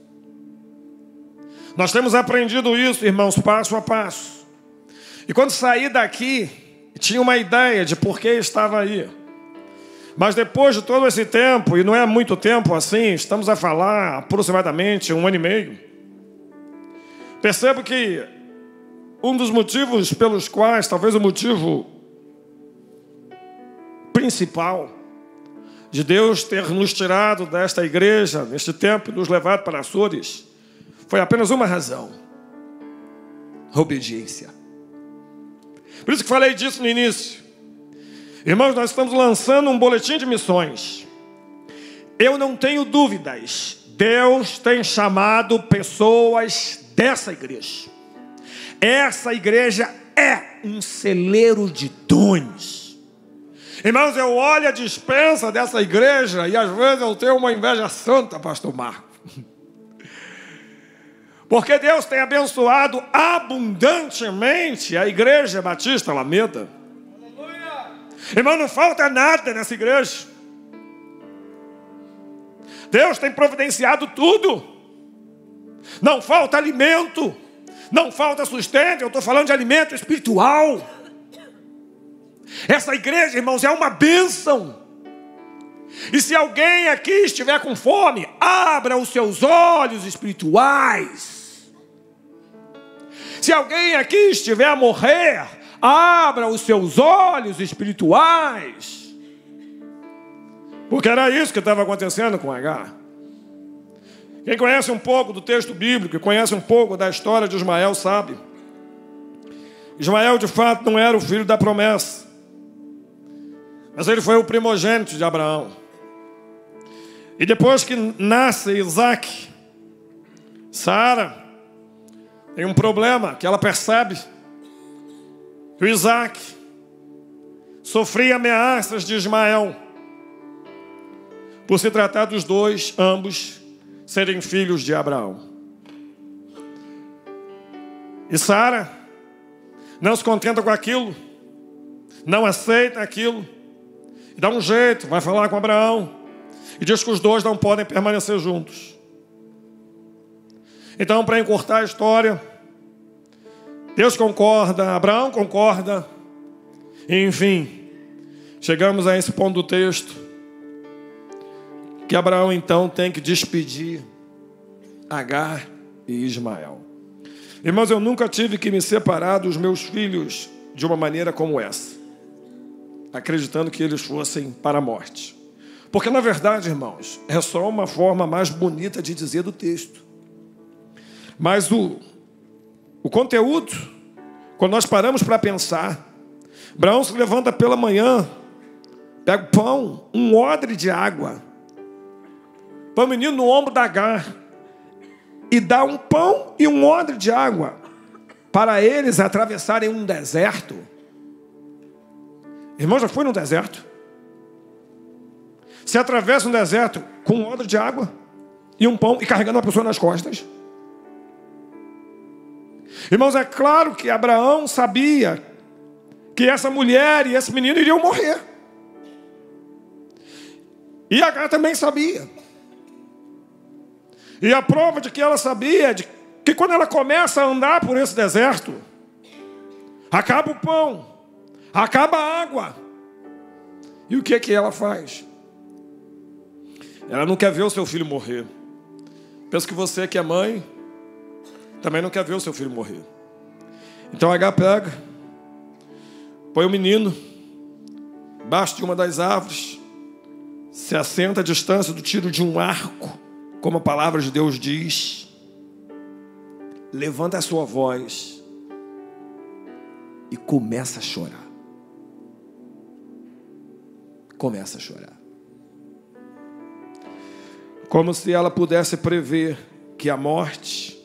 Nós temos aprendido isso, irmãos, passo a passo. E quando saí daqui, tinha uma ideia de por que estava aí. Mas depois de todo esse tempo, e não é muito tempo assim, estamos a falar aproximadamente 1 ano e meio, percebo que um dos motivos pelos quais, talvez o motivo principal de Deus ter nos tirado desta igreja, neste tempo, e nos levado para Açores, foi apenas uma razão: a obediência. Por isso que falei disso no início. Irmãos, nós estamos lançando um boletim de missões. Eu não tenho dúvidas, Deus tem chamado pessoas dessa igreja. Essa igreja é um celeiro de dons. Irmãos, eu olho a despensa dessa igreja e às vezes eu tenho uma inveja santa, pastor Marco. Porque Deus tem abençoado abundantemente a Igreja Batista Alameda. Irmão, não falta nada nessa igreja. Deus tem providenciado tudo. Não falta alimento, não falta sustento. Eu estou falando de alimento espiritual. Essa igreja, irmãos, é uma bênção. E se alguém aqui estiver com fome, abra os seus olhos espirituais. Se alguém aqui estiver a morrer, abra os seus olhos espirituais. Porque era isso que estava acontecendo com Agar. Quem conhece um pouco do texto bíblico, conhece um pouco da história de Ismael, sabe. Ismael, de fato, não era o filho da promessa, mas ele foi o primogênito de Abraão. E depois que nasce Isaac, Sara tem um problema que ela percebe. O Isaac sofria ameaças de Ismael por se tratar dos dois, ambos, serem filhos de Abraão. E Sara não se contenta com aquilo, não aceita aquilo, e dá um jeito, vai falar com Abraão, e diz que os dois não podem permanecer juntos. Então, para encurtar a história, Deus concorda, Abraão concorda, e, enfim, chegamos a esse ponto do texto, que Abraão então tem que despedir Agar e Ismael. Irmãos, eu nunca tive que me separar dos meus filhos de uma maneira como essa, acreditando que eles fossem para a morte. Porque, na verdade, irmãos, é só uma forma mais bonita de dizer do texto. Mas o conteúdo, quando nós paramos para pensar, Abraão se levanta pela manhã, pega o pão, um odre de água, põe o menino no ombro da Agar e dá um pão e um odre de água para eles atravessarem um deserto. Irmão, já foi no deserto? Você atravessa um deserto com um odre de água e um pão e carregando uma pessoa nas costas? Irmãos, é claro que Abraão sabia que essa mulher e esse menino iriam morrer. E Agar também sabia. E a prova de que ela sabia é de que quando ela começa a andar por esse deserto, acaba o pão, acaba a água. E o que é que ela faz? Ela não quer ver o seu filho morrer. Penso que você que é mãe também não quer ver o seu filho morrer. Então Agar pega, põe o menino embaixo de uma das árvores, se assenta à distância do tiro de um arco, como a palavra de Deus diz. levanta a sua voz e começa a chorar. Começa a chorar. Como se ela pudesse prever que a morte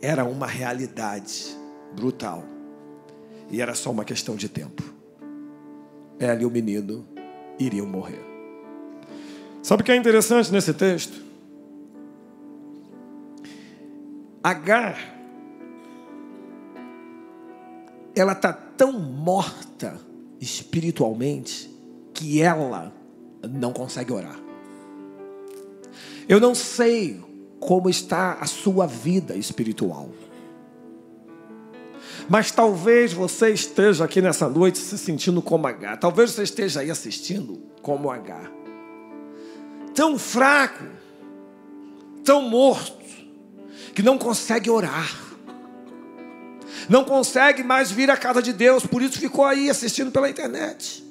era uma realidade brutal. E era só uma questão de tempo. Ela e o menino iriam morrer. Sabe o que é interessante nesse texto? Agar, ela está tão morta espiritualmente que ela não consegue orar. Eu não sei como está a sua vida espiritual, mas talvez você esteja aqui nessa noite se sentindo como Agar. Talvez você esteja aí assistindo como Agar, tão fraco, tão morto, que não consegue orar, não consegue mais vir à casa de Deus, por isso ficou aí assistindo pela internet.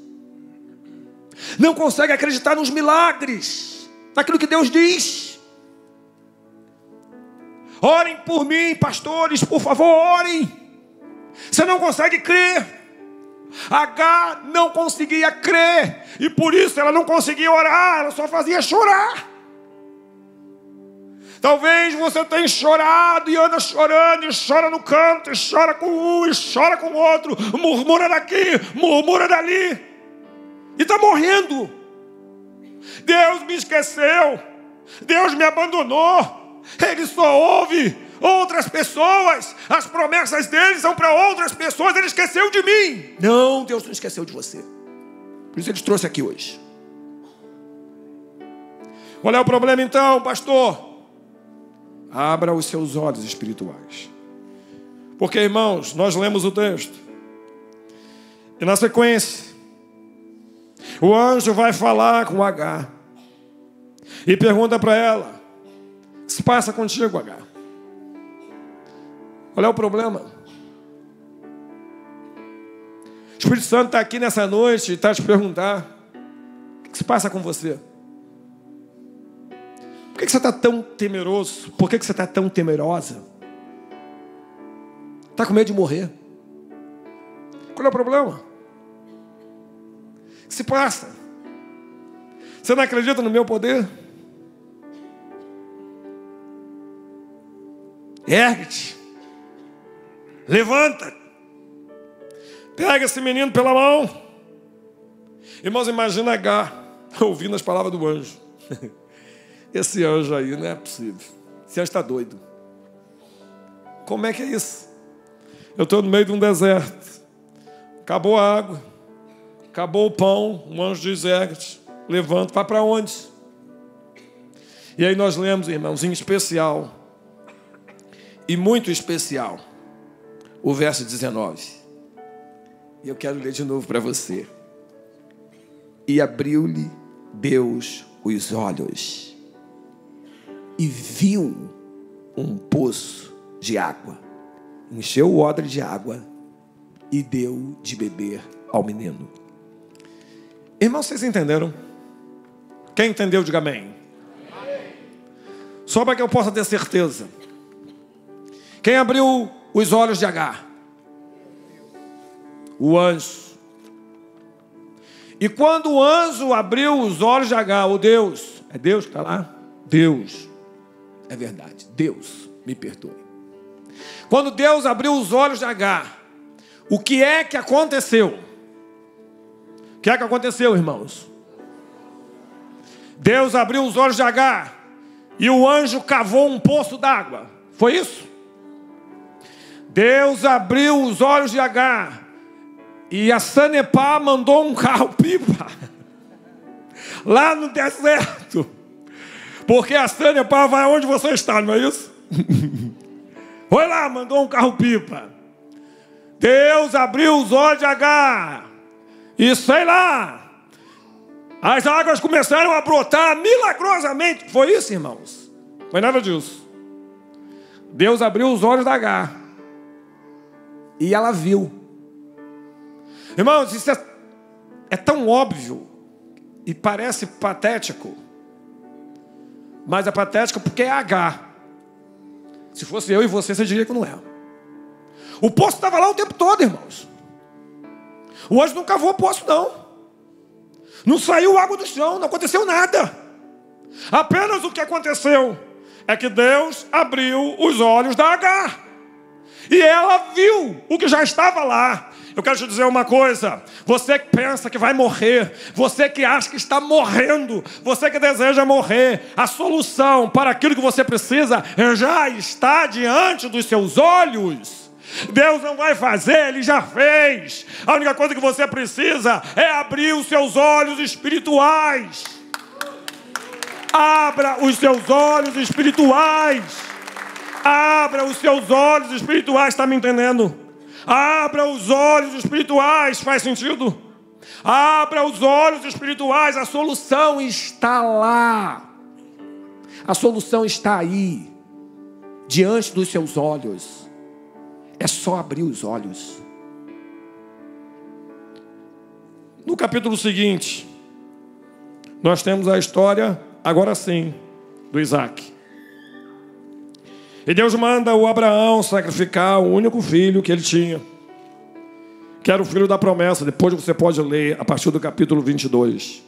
Não consegue acreditar nos milagres, naquilo que Deus diz. Orem por mim, pastores, por favor, orem. Você não consegue crer. Agar não conseguia crer, e por isso ela não conseguia orar, ela só fazia chorar. Talvez você tenha chorado e anda chorando, e chora no canto, e chora com um, e chora com o outro, murmura daqui, murmura dali, e está morrendo. Deus me esqueceu, Deus me abandonou, Ele só ouve outras pessoas, as promessas dele são para outras pessoas, Ele esqueceu de mim. Não, Deus não esqueceu de você, por isso Ele te trouxe aqui hoje. Qual é o problema então, pastor? Abra os seus olhos espirituais. Porque, irmãos, nós lemos o texto, e na sequência o anjo vai falar com Agar e pergunta para ela: o que se passa contigo, Agar? Qual é o problema? O Espírito Santo está aqui nessa noite e está te perguntar: o que se passa com você? Por que você está tão temeroso? Por que você está tão temerosa? Está com medo de morrer? Qual é o problema? O que se passa? Você não acredita no meu poder? Ergue-te, levanta, pega esse menino pela mão. Irmãos, imagina Agar ouvindo as palavras do anjo. Esse anjo aí não é possível. Esse anjo está doido. Como é que é isso? Eu estou no meio de um deserto, acabou a água, acabou o pão. O anjo diz: ergue-te, levanta, vai para onde? E aí nós lemos, irmãos, em especial, e muito especial, o verso 19. E eu quero ler de novo para você. E abriu-lhe Deus os olhos, e viu um poço de água, encheu o odre de água e deu de beber ao menino. Irmãos, vocês entenderam? Quem entendeu, diga amém. Só para que eu possa ter certeza. Quem abriu os olhos de Agar? O anjo. E quando o anjo abriu os olhos de Agar, o Deus, é Deus que está lá? Deus. É verdade, Deus, me perdoe. Quando Deus abriu os olhos de Agar, o que é que aconteceu? O que é que aconteceu, irmãos? Deus abriu os olhos de Agar e o anjo cavou um poço d'água. Foi isso? Deus abriu os olhos de Agar e a Sanepar mandou um carro-pipa lá no deserto. Porque a Sanepar vai onde você está, não é isso? Foi lá, mandou um carro-pipa. Deus abriu os olhos de Agar e sei lá, as águas começaram a brotar milagrosamente. Foi isso, irmãos? Foi nada disso. Deus abriu os olhos de Agar e ela viu. Irmãos, isso é tão óbvio e parece patético, mas é patético porque é Agar. Se fosse eu e você diria que não é. O poço estava lá o tempo todo, irmãos. O anjo não cavou o poço, não. Não saiu água do chão, não aconteceu nada. Apenas o que aconteceu é que Deus abriu os olhos da Agar. E ela viu o que já estava lá. Eu quero te dizer uma coisa. Você que pensa que vai morrer, você que acha que está morrendo, você que deseja morrer, a solução para aquilo que você precisa já está diante dos seus olhos. Deus não vai fazer, Ele já fez. A única coisa que você precisa é abrir os seus olhos espirituais. Abra os seus olhos espirituais. Abra os seus olhos espirituais, está me entendendo? Abra os olhos espirituais, faz sentido? Abra os olhos espirituais, a solução está lá. A solução está aí, diante dos seus olhos. É só abrir os olhos. No capítulo seguinte, nós temos a história, agora sim, do Isaac. E Deus manda o Abraão sacrificar o único filho que ele tinha, que era o filho da promessa. Depois você pode ler a partir do capítulo 22.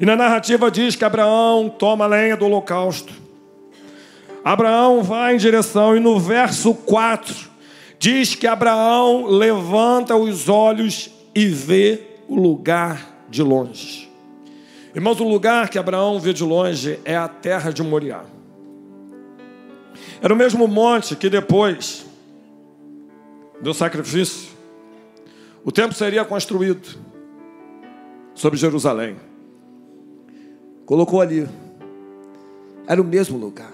E na narrativa diz que Abraão toma a lenha do holocausto. Abraão vai em direção, e no verso 4 diz que Abraão levanta os olhos e vê o lugar de longe. Irmãos, o lugar que Abraão vê de longe é a terra de Moriá. Era o mesmo monte que depois do sacrifício, o templo seria construído sobre Jerusalém. Colocou ali. Era o mesmo lugar.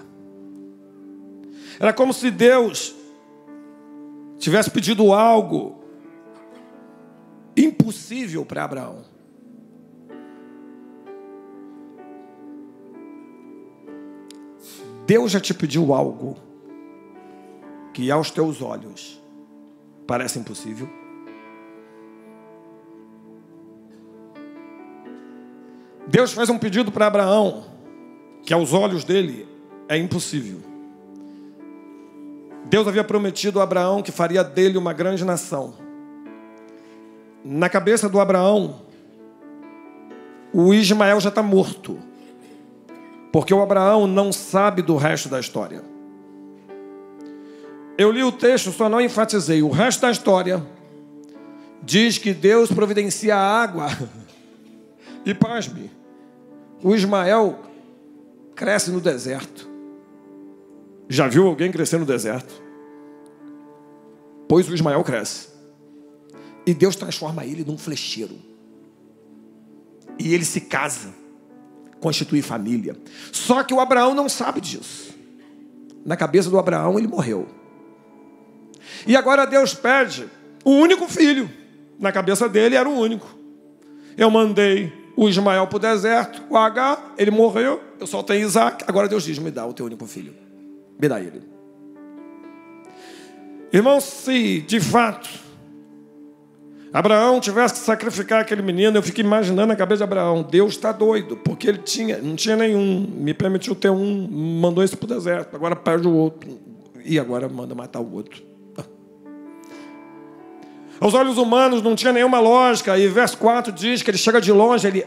Era como se Deus tivesse pedido algo impossível para Abraão. Deus já te pediu algo que aos teus olhos parece impossível? Deus faz um pedido para Abraão que aos olhos dele é impossível. Deus havia prometido a Abraão que faria dele uma grande nação. Na cabeça do Abraão, o Ismael já está morto, porque o Abraão não sabe do resto da história. Eu li o texto, só não enfatizei. O resto da história diz que Deus providencia a água. E pasme, o Ismael cresce no deserto. Já viu alguém crescer no deserto? Pois o Ismael cresce. E Deus transforma ele num flecheiro. E ele se casa, constitui família. Só que o Abraão não sabe disso. Na cabeça do Abraão ele morreu. E agora Deus pede o único filho. Na cabeça dele era o único. Eu mandei o Ismael para o deserto, o Agar, ele morreu, eu soltei Isaac. Agora Deus diz, me dá o teu único filho. Me dá ele. Irmão, se de fato Abraão tivesse que sacrificar aquele menino, eu fico imaginando na cabeça de Abraão, Deus está doido, porque ele não tinha nenhum, me permitiu ter um, mandou esse para o deserto, agora perde o outro, e agora manda matar o outro. Aos olhos humanos não tinha nenhuma lógica, e verso 4 diz que ele chega de longe, ele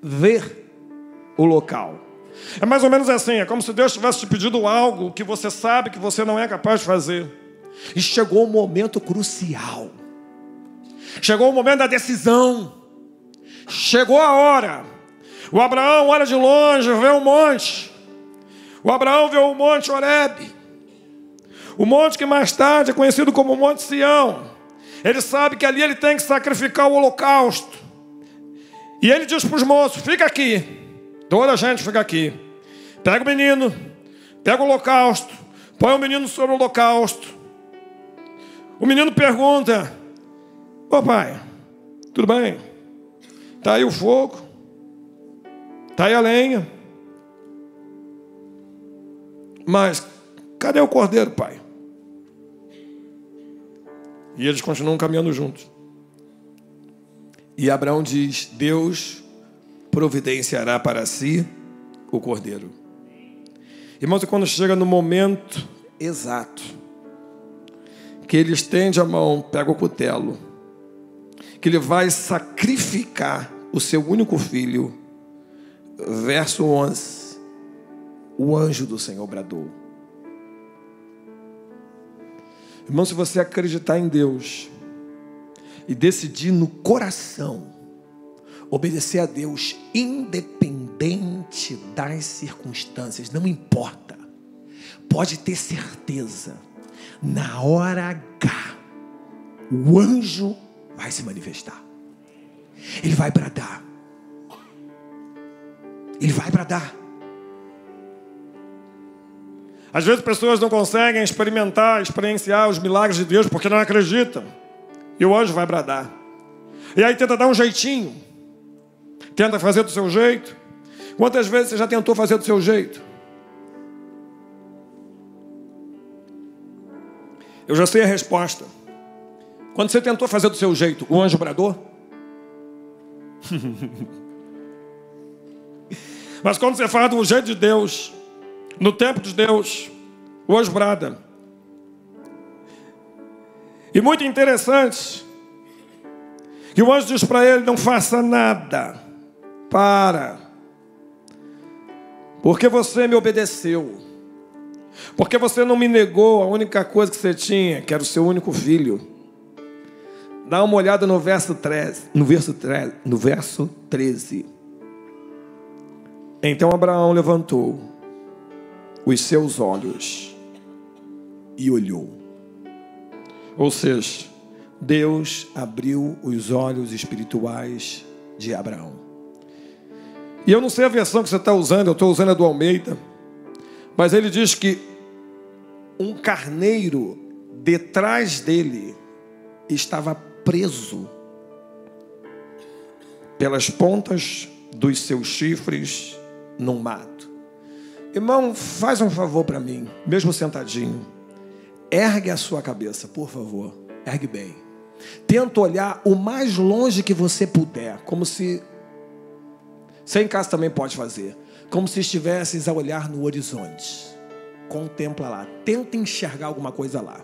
vê o local. É mais ou menos assim, é como se Deus tivesse te pedido algo que você sabe que você não é capaz de fazer. E chegou o momento crucial. Chegou o momento da decisão. Chegou a hora. O Abraão olha de longe, vê o monte. O Abraão vê o monte Horebe. O monte que mais tarde é conhecido como Monte Sião. Ele sabe que ali ele tem que sacrificar o holocausto. E ele diz para os moços, fica aqui. Toda a gente fica aqui. Pega o menino, pega o holocausto, põe o menino sobre o holocausto. O menino pergunta, ô pai, tudo bem? Está aí o fogo, está aí a lenha. Mas cadê o cordeiro, pai? E eles continuam caminhando juntos. E Abraão diz, Deus providenciará para si o cordeiro. Irmãos, e quando chega no momento exato, que ele estende a mão, pega o cutelo, que ele vai sacrificar o seu único filho, verso 11, o anjo do Senhor bradou. Irmão, se você acreditar em Deus e decidir no coração obedecer a Deus, independente das circunstâncias, não importa, pode ter certeza, na hora H, o anjo vai se manifestar. Ele vai bradar. Ele vai bradar. Às vezes pessoas não conseguem experienciar os milagres de Deus porque não acreditam. E o anjo vai bradar. E aí tenta dar um jeitinho. Tenta fazer do seu jeito. Quantas vezes você já tentou fazer do seu jeito? Eu já sei a resposta. Quando você tentou fazer do seu jeito, o anjo bradou? Mas quando você faz do jeito de Deus, no tempo de Deus, o anjo brada. E muito interessante que o anjo diz para ele: não faça nada, porque você me obedeceu, porque você não me negou a única coisa que você tinha, que era o seu único filho. Dá uma olhada no verso 13. Então Abraão levantou os seus olhos e olhou. Ou seja, Deus abriu os olhos espirituais de Abraão. E eu não sei a versão que você está usando, eu estou usando a do Almeida, mas ele diz que um carneiro detrás dele estava preso pelas pontas dos seus chifres num mato. Irmão, faz um favor para mim, mesmo sentadinho. Ergue a sua cabeça, por favor. Ergue bem. Tenta olhar o mais longe que você puder, como se... Você em casa também pode fazer. Como se estivesses a olhar no horizonte. Contempla lá. Tenta enxergar alguma coisa lá.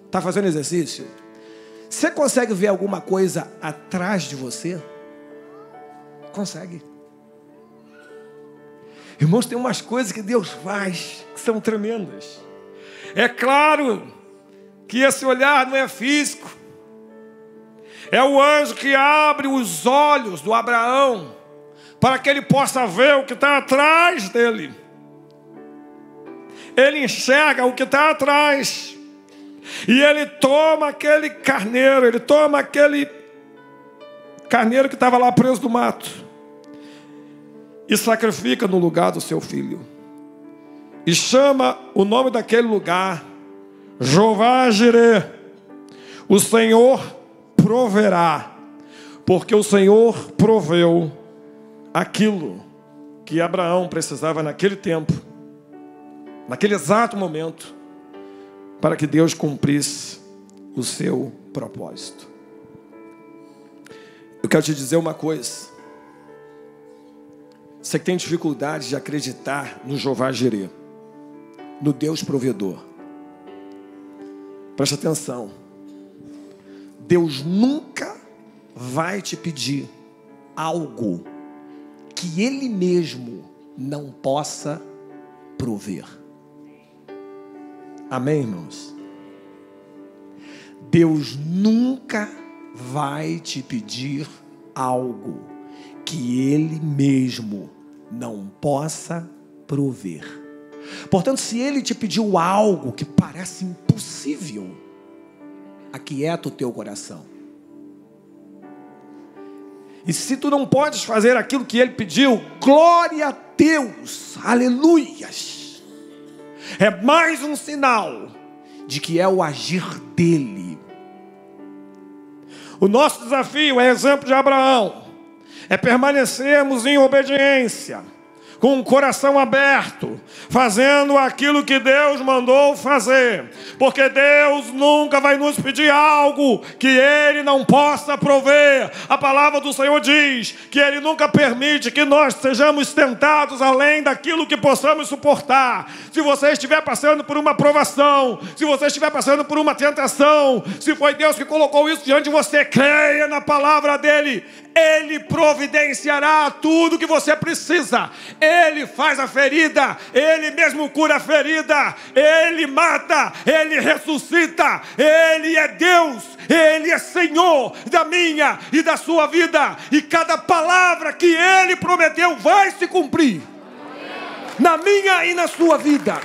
Está fazendo exercício? Você consegue ver alguma coisa atrás de você? Consegue. Irmãos, tem umas coisas que Deus faz que são tremendas. É claro que esse olhar não é físico. É o anjo que abre os olhos do Abraão para que ele possa ver o que está atrás dele. Ele enxerga o que está atrás. E ele toma aquele carneiro, que estava lá preso no mato, e sacrifica no lugar do seu filho. E chama o nome daquele lugar Jeová Jireh. O Senhor proverá, porque o Senhor proveu aquilo que Abraão precisava naquele tempo, naquele exato momento, para que Deus cumprisse o seu propósito. Eu quero te dizer uma coisa. Você que tem dificuldade de acreditar no Jeová Jireh, no Deus provedor, preste atenção. Deus nunca vai te pedir algo que Ele mesmo não possa prover. Amém, irmãos? Deus nunca vai te pedir algo que Ele mesmo não possa prover. Portanto, se Ele te pediu algo que parece impossível, aquieta o teu coração. E se tu não podes fazer aquilo que Ele pediu, glória a Deus, aleluias. É mais um sinal de que é o agir dEle. O nosso desafio é exemplo de Abraão. É permanecermos em obediência. com o coração aberto, fazendo aquilo que Deus mandou fazer, porque Deus nunca vai nos pedir algo que Ele não possa prover. A palavra do Senhor diz que Ele nunca permite que nós sejamos tentados além daquilo que possamos suportar. Se você estiver passando por uma provação, se você estiver passando por uma tentação, se foi Deus que colocou isso diante de você, creia na palavra dEle. Ele providenciará tudo que você precisa. Ele faz a ferida, Ele mesmo cura a ferida, Ele mata, Ele ressuscita, Ele é Deus, Ele é Senhor da minha e da sua vida, e cada palavra que Ele prometeu vai se cumprir na minha e na sua vida.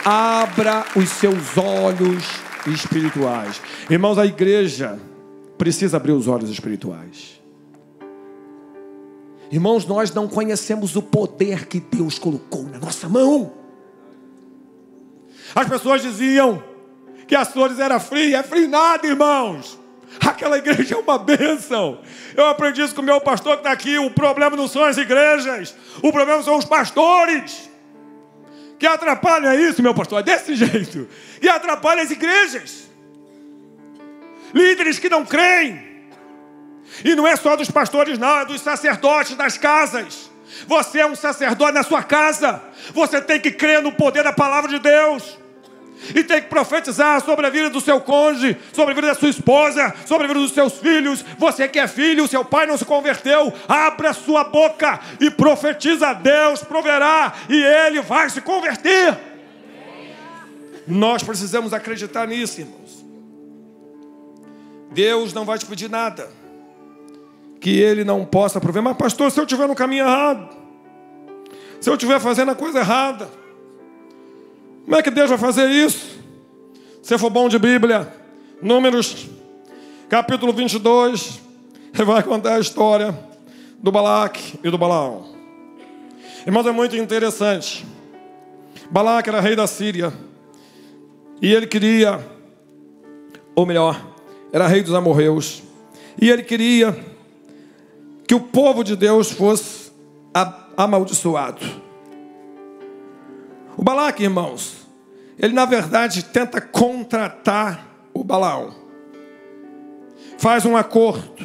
Abra os seus olhos espirituais. Irmãos, a igreja precisa abrir os olhos espirituais. Irmãos, nós não conhecemos o poder que Deus colocou na nossa mão. As pessoas diziam que as flores eram frias. É frio nada, irmãos. Aquela igreja é uma bênção. Eu aprendi isso com o meu pastor que está aqui. O problema não são as igrejas, o problema são os pastores que atrapalham. É isso, meu pastor, é desse jeito. Que atrapalham as igrejas. Líderes que não creem. E não é só dos pastores, não, é dos sacerdotes das casas. Você é um sacerdote na sua casa. Você tem que crer no poder da palavra de Deus. E tem que profetizar sobre a vida do seu cônjuge, sobre a vida da sua esposa, sobre a vida dos seus filhos. Você que é filho, seu pai não se converteu, abra sua boca e profetiza. Deus proverá e ele vai se converter. Nós precisamos acreditar nisso, irmãos. Deus não vai te pedir nada que Ele não possa prover. Mas pastor, se eu estiver no caminho errado, se eu estiver fazendo a coisa errada, como é que Deus vai fazer isso? Se for bom de Bíblia, Números capítulo 22, ele vai contar a história do Balaque e do Balaão. Irmãos, é muito interessante. Balaque era rei da Síria e ele queria, ou melhor, era rei dos amorreus, e ele queria que o povo de Deus fosse amaldiçoado. O Balaque, irmãos, ele na verdade tenta contratar o Balaão. Faz um acordo,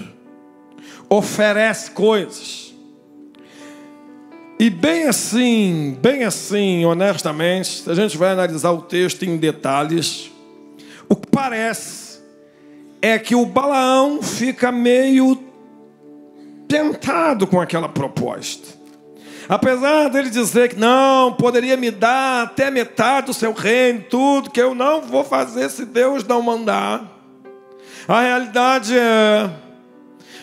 oferece coisas. E bem assim, honestamente, se a gente vai analisar o texto em detalhes, o que parece é que o Balaão fica meio tentado com aquela proposta. Apesar dele dizer que não, poderia me dar até metade do seu reino, tudo, que eu não vou fazer se Deus não mandar. A realidade é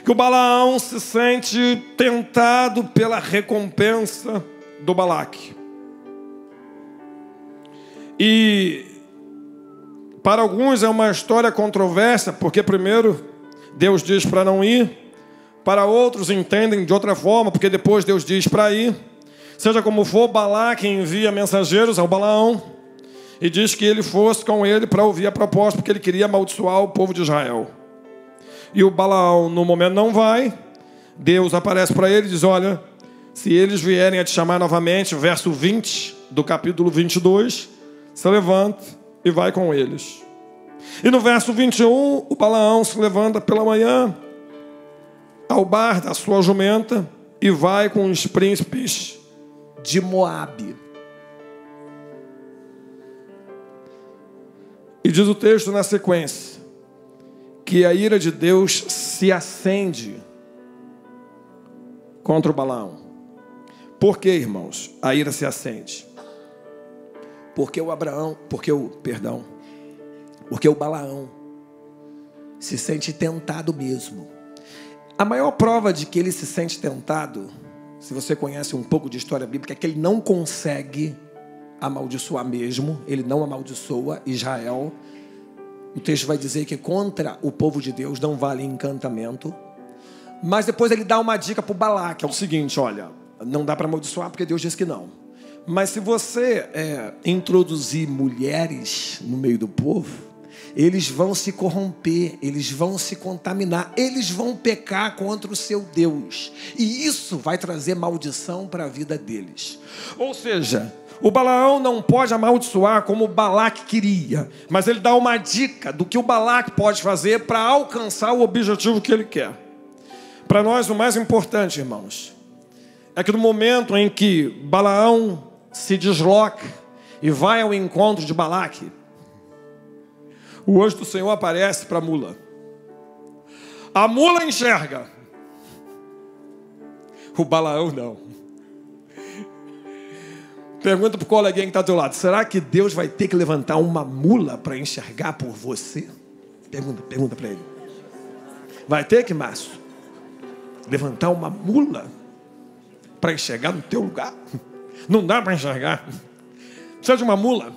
que o Balaão se sente tentado pela recompensa do Balaque. E para alguns é uma história controversa, porque primeiro Deus diz para não ir, para outros entendem de outra forma, porque depois Deus diz para ir. Seja como for, Balaque envia mensageiros ao Balaão e diz que ele fosse com ele para ouvir a proposta, porque ele queria amaldiçoar o povo de Israel. E o Balaão no momento não vai. Deus aparece para ele e diz: olha, se eles vierem a te chamar novamente, verso 20 do capítulo 22, se levanta e vai com eles. E no verso 21, o Balaão se levanta pela manhã ao bar da sua jumenta e vai com os príncipes de Moabe. E diz o texto na sequência que a ira de Deus se acende contra o Balaão. Por que, irmãos, a ira se acende? Porque o Balaão se sente tentado mesmo. A maior prova de que ele se sente tentado, se você conhece um pouco de história bíblica, é que ele não consegue amaldiçoar mesmo. Ele não amaldiçoa Israel. O texto vai dizer que contra o povo de Deus não vale encantamento. Mas depois ele dá uma dica para o Balaque. É o seguinte, olha, não dá para amaldiçoar porque Deus disse que não. Mas se você introduzir mulheres no meio do povo, eles vão se corromper, eles vão se contaminar, eles vão pecar contra o seu Deus. E isso vai trazer maldição para a vida deles. Ou seja, o Balaão não pode amaldiçoar como o Balaque queria, mas ele dá uma dica do que o Balaque pode fazer para alcançar o objetivo que ele quer. Para nós, o mais importante, irmãos, é que no momento em que Balaão se desloca e vai ao encontro de Balaque, o anjo do Senhor aparece para a mula. A mula enxerga. O Balaão não. Pergunta para o coleguinha que está ao teu lado: será que Deus vai ter que levantar uma mula para enxergar por você? Pergunta para ele. Vai ter que, Márcio, levantar uma mula para enxergar no teu lugar? Não dá para enxergar. Precisa de uma mula.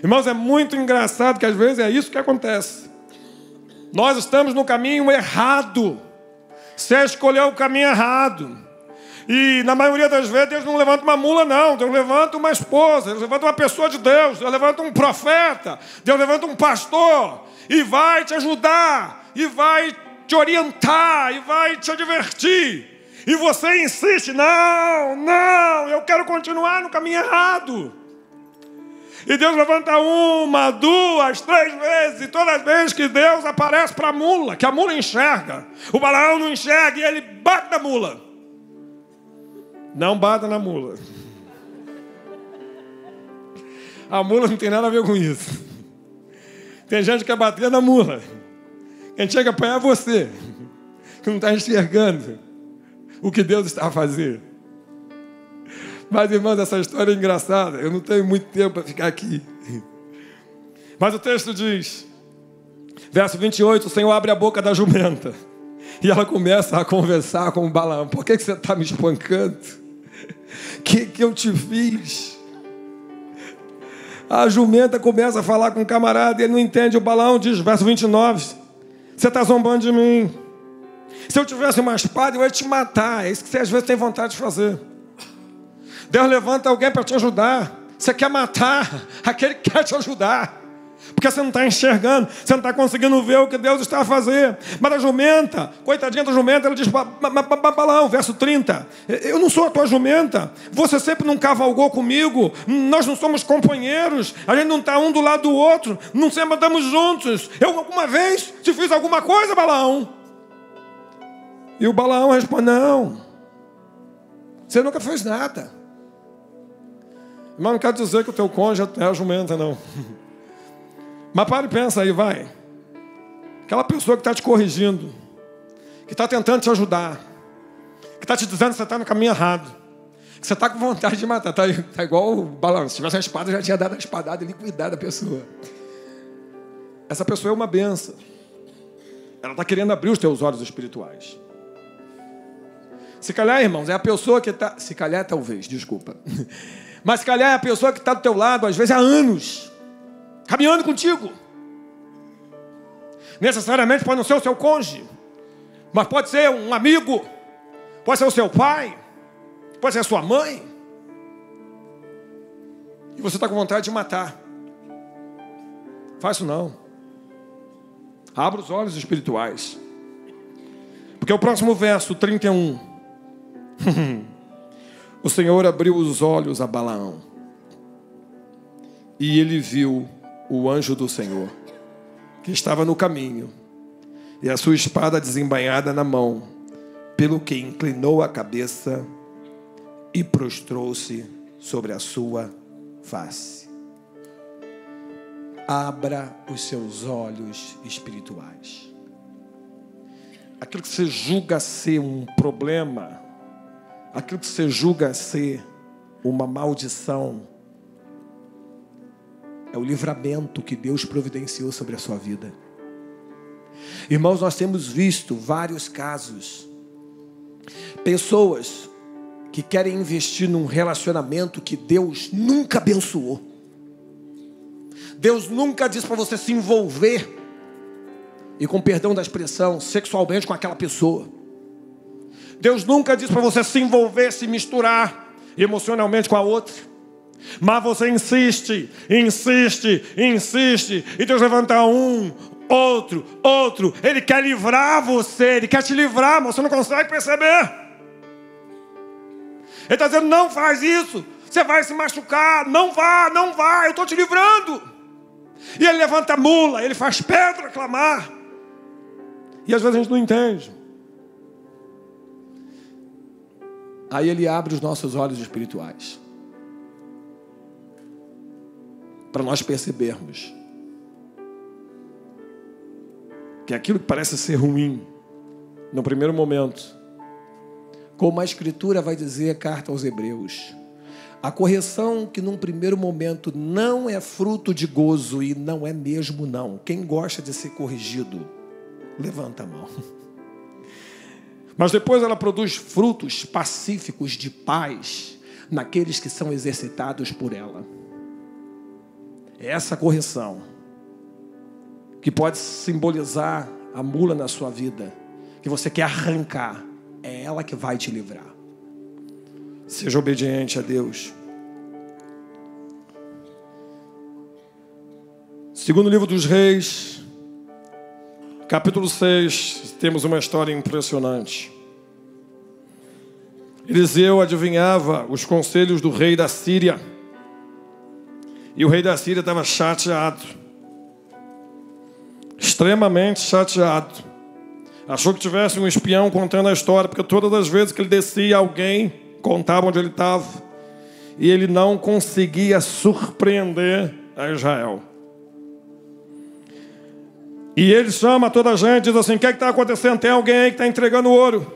Irmãos, é muito engraçado que às vezes é isso que acontece. Nós estamos no caminho errado. Você escolheu o caminho errado. E na maioria das vezes Deus não levanta uma mula, não. Deus levanta uma esposa, Deus levanta uma pessoa de Deus, Deus levanta um profeta, Deus levanta um pastor, e vai te ajudar, e vai te orientar, e vai te divertir. E você insiste: não, eu quero continuar no caminho errado. E Deus levanta uma, duas, três vezes, e todas as vezes que Deus aparece para a mula, que a mula enxerga, o Balaão não enxerga, e ele bate na mula. Não bata na mula. A mula não tem nada a ver com isso. Tem gente que quer bater na mula. Quem chega a apanhar é você, que não está enxergando o que Deus está a fazer. Mas, irmãos, essa história é engraçada. Eu não tenho muito tempo para ficar aqui. Mas o texto diz, verso 28, o Senhor abre a boca da jumenta e ela começa a conversar com o Balaão. Por que você está me espancando? O que eu te fiz? A jumenta começa a falar com o camarada e ele não entende. O Balaão diz, verso 29, você está zombando de mim. Se eu tivesse uma espada, eu ia te matar. É isso que você às vezes tem vontade de fazer. Deus levanta alguém para te ajudar. Você quer matar aquele que quer te ajudar, porque você não está enxergando, você não está conseguindo ver o que Deus está a fazer. Mas a jumenta, coitadinha da jumenta, ela diz: Balaão, verso 30, eu não sou a tua jumenta, você sempre não cavalgou comigo, nós não somos companheiros, a gente não está um do lado do outro, não sempre andamos juntos. Eu alguma vez te fiz alguma coisa, Balaão? E o Balaão responde: não, você nunca fez nada. Mas não quero dizer que o teu cônjuge é a jumenta, não. Mas para e pensa aí, vai. Aquela pessoa que está te corrigindo, que está tentando te ajudar, que está te dizendo que você está no caminho errado, que você está com vontade de matar. Está igual o Balaão. Se tivesse uma espada, já tinha dado a espadada e liquidado a pessoa. Essa pessoa é uma benção. Ela está querendo abrir os teus olhos espirituais. Se calhar, irmãos, é a pessoa que está... Se calhar, talvez, desculpa. Mas se calhar é a pessoa que está do teu lado, às vezes há anos, caminhando contigo. Necessariamente pode não ser o seu cônjuge, mas pode ser um amigo, pode ser o seu pai, pode ser a sua mãe. E você está com vontade de matar. Faz isso não. Abra os olhos espirituais. Porque o próximo verso, 31. O Senhor abriu os olhos a Balaão e ele viu o anjo do Senhor, que estava no caminho, e a sua espada desembainhada na mão, pelo que inclinou a cabeça e prostrou-se sobre a sua face. Abra os seus olhos espirituais. Aquilo que você julga ser um problema, aquilo que você julga ser uma maldição, é o livramento que Deus providenciou sobre a sua vida. Irmãos, nós temos visto vários casos. Pessoas que querem investir num relacionamento que Deus nunca abençoou. Deus nunca disse para você se envolver, e com perdão da expressão, sexualmente com aquela pessoa. Deus nunca disse para você se envolver, se misturar emocionalmente com a outra. Mas você insiste, e Deus levanta um, outro. Ele quer livrar você, Ele quer te livrar, mas você não consegue perceber. Ele está dizendo, não faz isso, você vai se machucar, não vá, eu estou te livrando. E Ele levanta a mula, Ele faz pedra clamar. E às vezes a gente não entende. Aí Ele abre os nossos olhos espirituais, para nós percebermos que aquilo que parece ser ruim no primeiro momento, como a Escritura vai dizer, a carta aos Hebreus, a correção que num primeiro momento não é fruto de gozo, e não é mesmo não. Quem gosta de ser corrigido, levanta a mão. Mas depois ela produz frutos pacíficos de paz naqueles que são exercitados por ela. É essa correção que pode simbolizar a mula na sua vida, que você quer arrancar, é ela que vai te livrar. Seja obediente a Deus. Segundo livro dos Reis, capítulo 6, temos uma história impressionante. Eliseu adivinhava os conselhos do rei da Síria. E o rei da Síria estava chateado. Extremamente chateado. Achou que tivesse um espião contando a história, porque todas as vezes que ele descia, alguém contava onde ele estava. E ele não conseguia surpreender a Israel. E ele chama toda a gente, diz assim, o que é que está acontecendo? Tem alguém aí que está entregando ouro.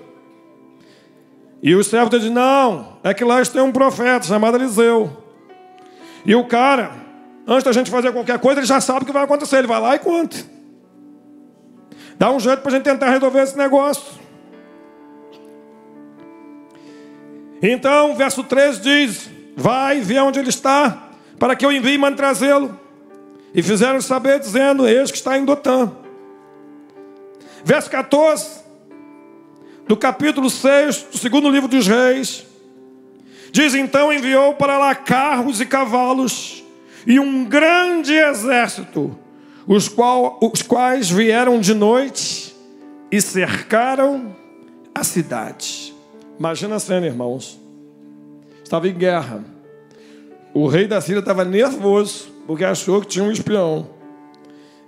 E os servos dizem, não, é que lá tem um profeta chamado Eliseu. E o cara, antes da gente fazer qualquer coisa, ele já sabe o que vai acontecer. Ele vai lá e conta. Dá um jeito para a gente tentar resolver esse negócio. Então, verso 13 diz, vai e vê onde ele está, para que eu envie e mande trazê-lo. E fizeram saber, dizendo, eis que está em Dotã. Verso 14, do capítulo 6, do segundo livro dos Reis, diz, então enviou para lá carros e cavalos, e um grande exército, os quais vieram de noite e cercaram a cidade. Imagina a cena, irmãos. Estava em guerra. O rei da Síria estava nervoso, porque achou que tinha um espião.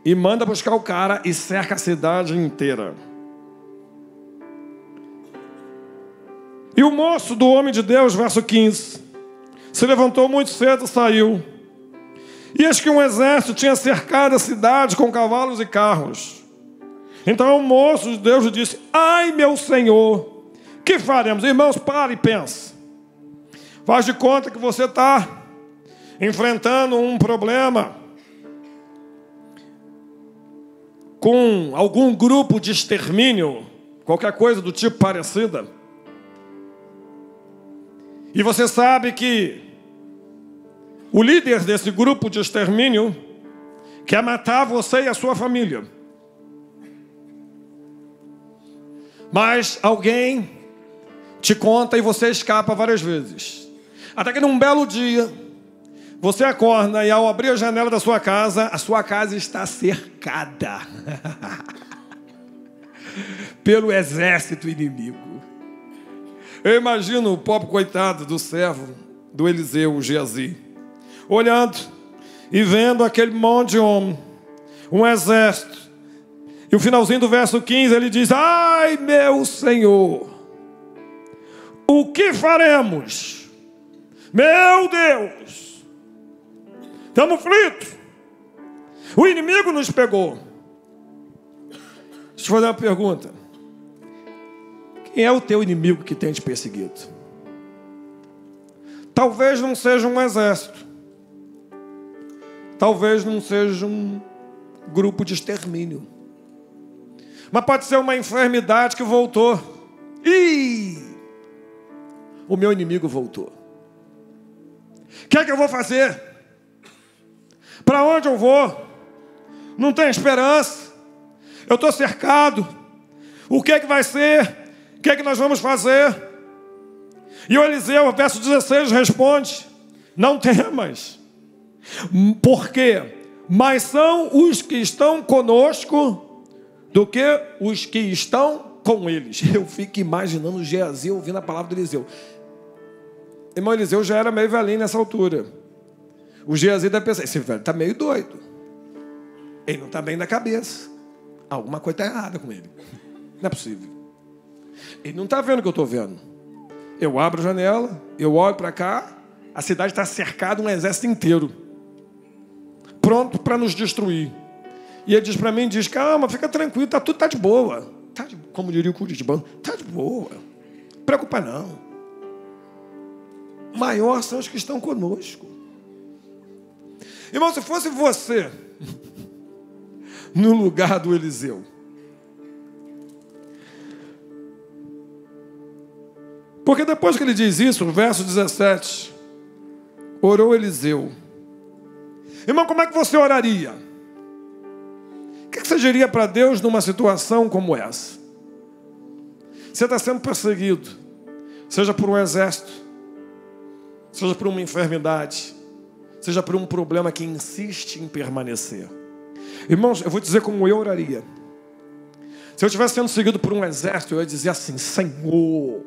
E manda buscar o cara e cerca a cidade inteira. E o moço do homem de Deus, verso 15, se levantou muito cedo e saiu. E eis que um exército tinha cercado a cidade com cavalos e carros. Então o moço de Deus disse, ai meu Senhor, que faremos? Irmãos, para e pensa. Faz de conta que você está enfrentando um problema com algum grupo de extermínio, qualquer coisa do tipo parecida. E você sabe que o líder desse grupo de extermínio quer matar você e a sua família. Mas alguém te conta e você escapa várias vezes. Até que num belo dia, você acorda e ao abrir a janela da sua casa, a sua casa está cercada pelo exército inimigo. Eu imagino o pobre coitado do servo do Eliseu, Geazi, olhando e vendo aquele monte de homem, um exército. E o finalzinho do verso 15 ele diz, ai meu Senhor, o que faremos? Meu Deus, estamos aflitos. O inimigo nos pegou. Deixa eu te fazer uma pergunta. Quem é o teu inimigo que tem te perseguido? Talvez não seja um exército. Talvez não seja um grupo de extermínio. Mas pode ser uma enfermidade que voltou. Ih! O meu inimigo voltou. O que é que eu vou fazer? Para onde eu vou? Não tem esperança. Eu estou cercado. O que é que vai ser? O que é que nós vamos fazer? E o Eliseu, verso 16, responde, Não temas. Por quê? Mas são os que estão conosco do que os que estão com eles. Eu fico imaginando o Geazi ouvindo a palavra do Eliseu. Irmão, Eliseu já era meio velhinho nessa altura. O Geazi deve pensar, esse velho está meio doido. Ele não está bem da cabeça. Alguma coisa está errada com ele. Não é possível. Ele não está vendo o que eu estou vendo. Eu abro a janela, eu olho para cá, a cidade está cercada, um exército inteiro, pronto para nos destruir. E ele diz para mim, diz, calma, fica tranquilo, tudo está de boa. Como diria o curitibano, está de boa. Não preocupa não. Maior são os que estão conosco. Irmão, se fosse você no lugar do Eliseu, porque depois que ele diz isso, no verso 17, orou Eliseu. Irmão, como é que você oraria? O que você diria para Deus numa situação como essa? Você está sendo perseguido, seja por um exército, seja por uma enfermidade, seja por um problema que insiste em permanecer. Irmãos, eu vou dizer como eu oraria. Se eu estivesse sendo seguido por um exército, eu ia dizer assim, Senhor,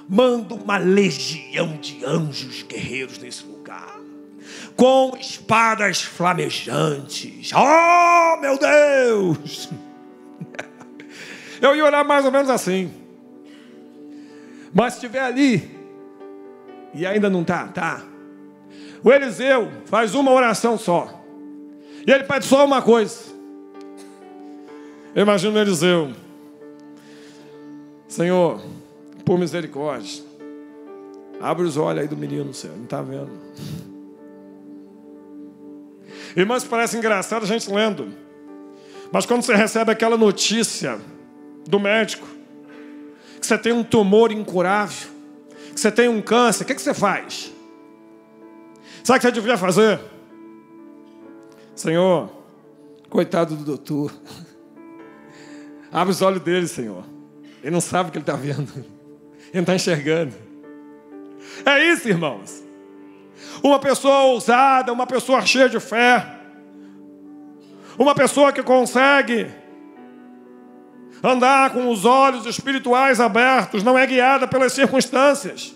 manda uma legião de anjos guerreiros nesse lugar, com espadas flamejantes. Oh, meu Deus! Eu ia orar mais ou menos assim. Mas se estiver ali, e ainda não está, o Eliseu faz uma oração só. E ele pede só uma coisa. Eu imagino o Eliseu. Senhor, por misericórdia, abre os olhos aí do menino, Senhor, não está vendo. Irmãos, parece engraçado a gente lendo, mas quando você recebe aquela notícia do médico, que você tem um tumor incurável, que você tem um câncer, o que você faz? Sabe o que você devia fazer? Senhor, coitado do doutor, abre os olhos dele, Senhor. Ele não sabe o que ele está vendo. Ele não está enxergando. É isso, irmãos. Uma pessoa ousada, uma pessoa cheia de fé, uma pessoa que consegue andar com os olhos espirituais abertos, não é guiada pelas circunstâncias.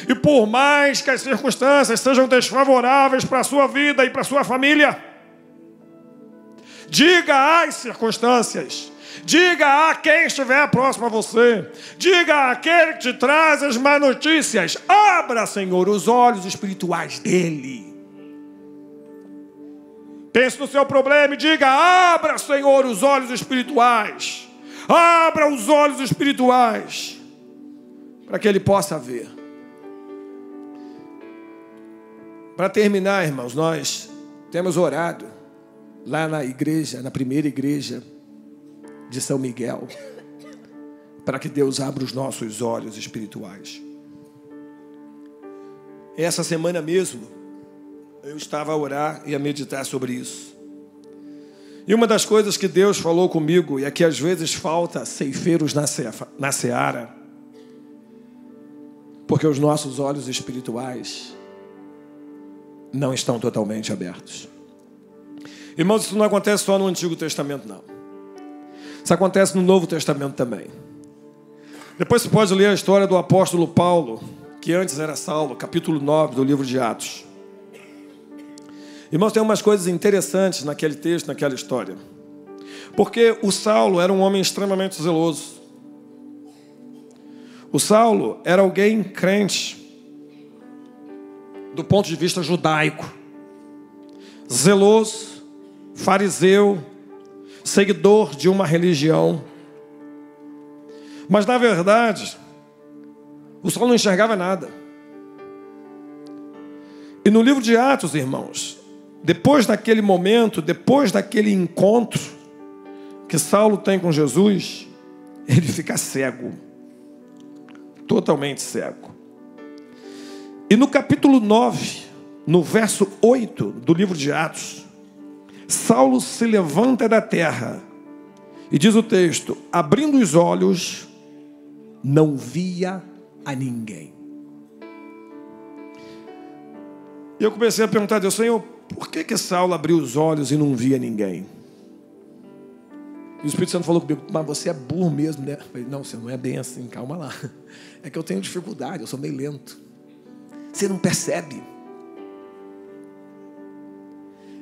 E por mais que as circunstâncias sejam desfavoráveis para a sua vida e para a sua família, diga às circunstâncias, diga a quem estiver próximo a você, diga àquele que te traz as más notícias, abra, Senhor, os olhos espirituais dele. Pense no seu problema e diga, abra, Senhor, os olhos espirituais. Abra os olhos espirituais, para que ele possa ver. Para terminar, irmãos, nós temos orado lá na igreja, na primeira igreja de São Miguel, para que Deus abra os nossos olhos espirituais. Essa semana mesmo, eu estava a orar e a meditar sobre isso. E uma das coisas que Deus falou comigo é que às vezes falta ceifeiros na seara, porque os nossos olhos espirituais não estão totalmente abertos. Irmãos, isso não acontece só no Antigo Testamento, não. Isso acontece no Novo Testamento também. Depois você pode ler a história do apóstolo Paulo, que antes era Saulo, capítulo 9 do livro de Atos. Irmãos, tem umas coisas interessantes naquele texto, naquela história. Porque o Saulo era um homem extremamente zeloso. O Saulo era alguém crente do ponto de vista judaico. Zeloso, fariseu, seguidor de uma religião. Mas, na verdade, o Saulo não enxergava nada. E no livro de Atos, irmãos, depois daquele momento, depois daquele encontro que Saulo tem com Jesus, ele fica cego. Totalmente cego. E no capítulo 9, no verso 8 do livro de Atos, Saulo se levanta da terra e diz o texto, abrindo os olhos, não via a ninguém. E eu comecei a perguntar a Deus: Senhor, por que Saulo abriu os olhos e não via ninguém? E o Espírito Santo falou comigo: mas você é burro mesmo, né? Eu falei: não, Senhor, não é bem assim, calma lá. É que eu tenho dificuldade, eu sou meio lento. Você não percebe.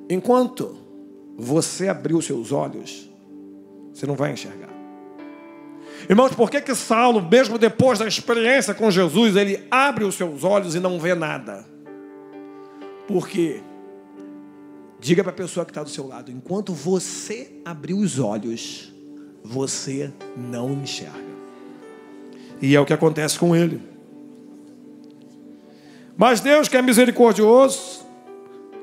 Enquanto você abrir os seus olhos, você não vai enxergar. Irmãos, por que Saulo, mesmo depois da experiência com Jesus, ele abre os seus olhos e não vê nada? Porque, diga para a pessoa que está do seu lado: enquanto você abrir os olhos, você não enxerga. E é o que acontece com ele. Mas Deus, que é misericordioso,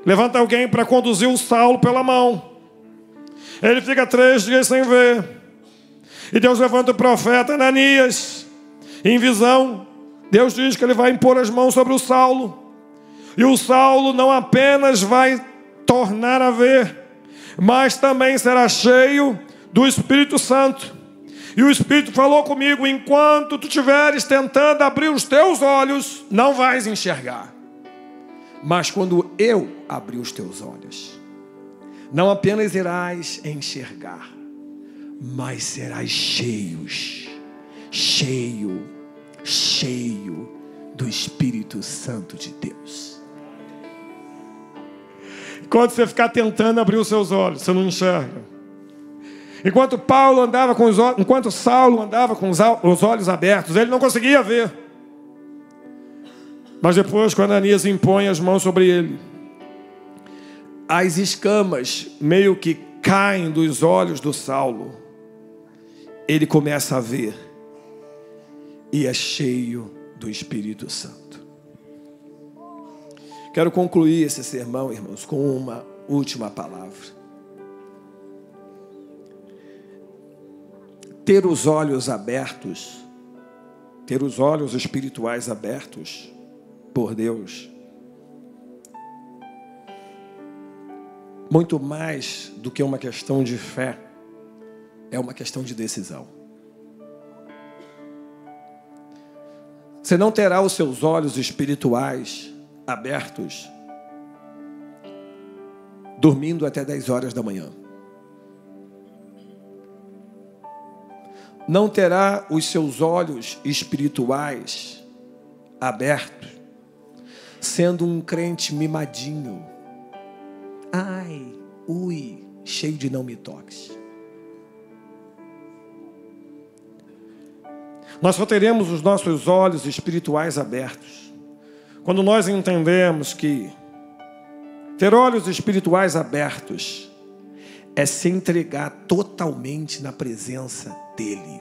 levanta alguém para conduzir o Saulo pela mão. Ele fica 3 dias sem ver. E Deus levanta o profeta Ananias. Em visão, Deus diz que ele vai impor as mãos sobre o Saulo. E o Saulo não apenas vai tornar a ver, mas também será cheio do Espírito Santo. E o Espírito falou comigo: enquanto tu estiveres tentando abrir os teus olhos, não vais enxergar. Mas quando eu abrir os teus olhos, não apenas irás enxergar, mas serás cheio do Espírito Santo de Deus. Enquanto você ficar tentando abrir os seus olhos, você não enxerga. Enquanto Saulo andava com os olhos abertos, ele não conseguia ver. Mas depois, quando Ananias impõe as mãos sobre ele, as escamas meio que caem dos olhos do Saulo. Ele começa a ver e é cheio do Espírito Santo. Quero concluir esse sermão, irmãos, com uma última palavra. Ter os olhos abertos, ter os olhos espirituais abertos por Deus, muito mais do que uma questão de fé, é uma questão de decisão. Você não terá os seus olhos espirituais abertos dormindo até 10 horas da manhã. Não terá os seus olhos espirituais abertos sendo um crente mimadinho. Ai, ui, cheio de não me toques. Nós só teremos os nossos olhos espirituais abertos quando nós entendemos que ter olhos espirituais abertos é se entregar totalmente na presença dEle.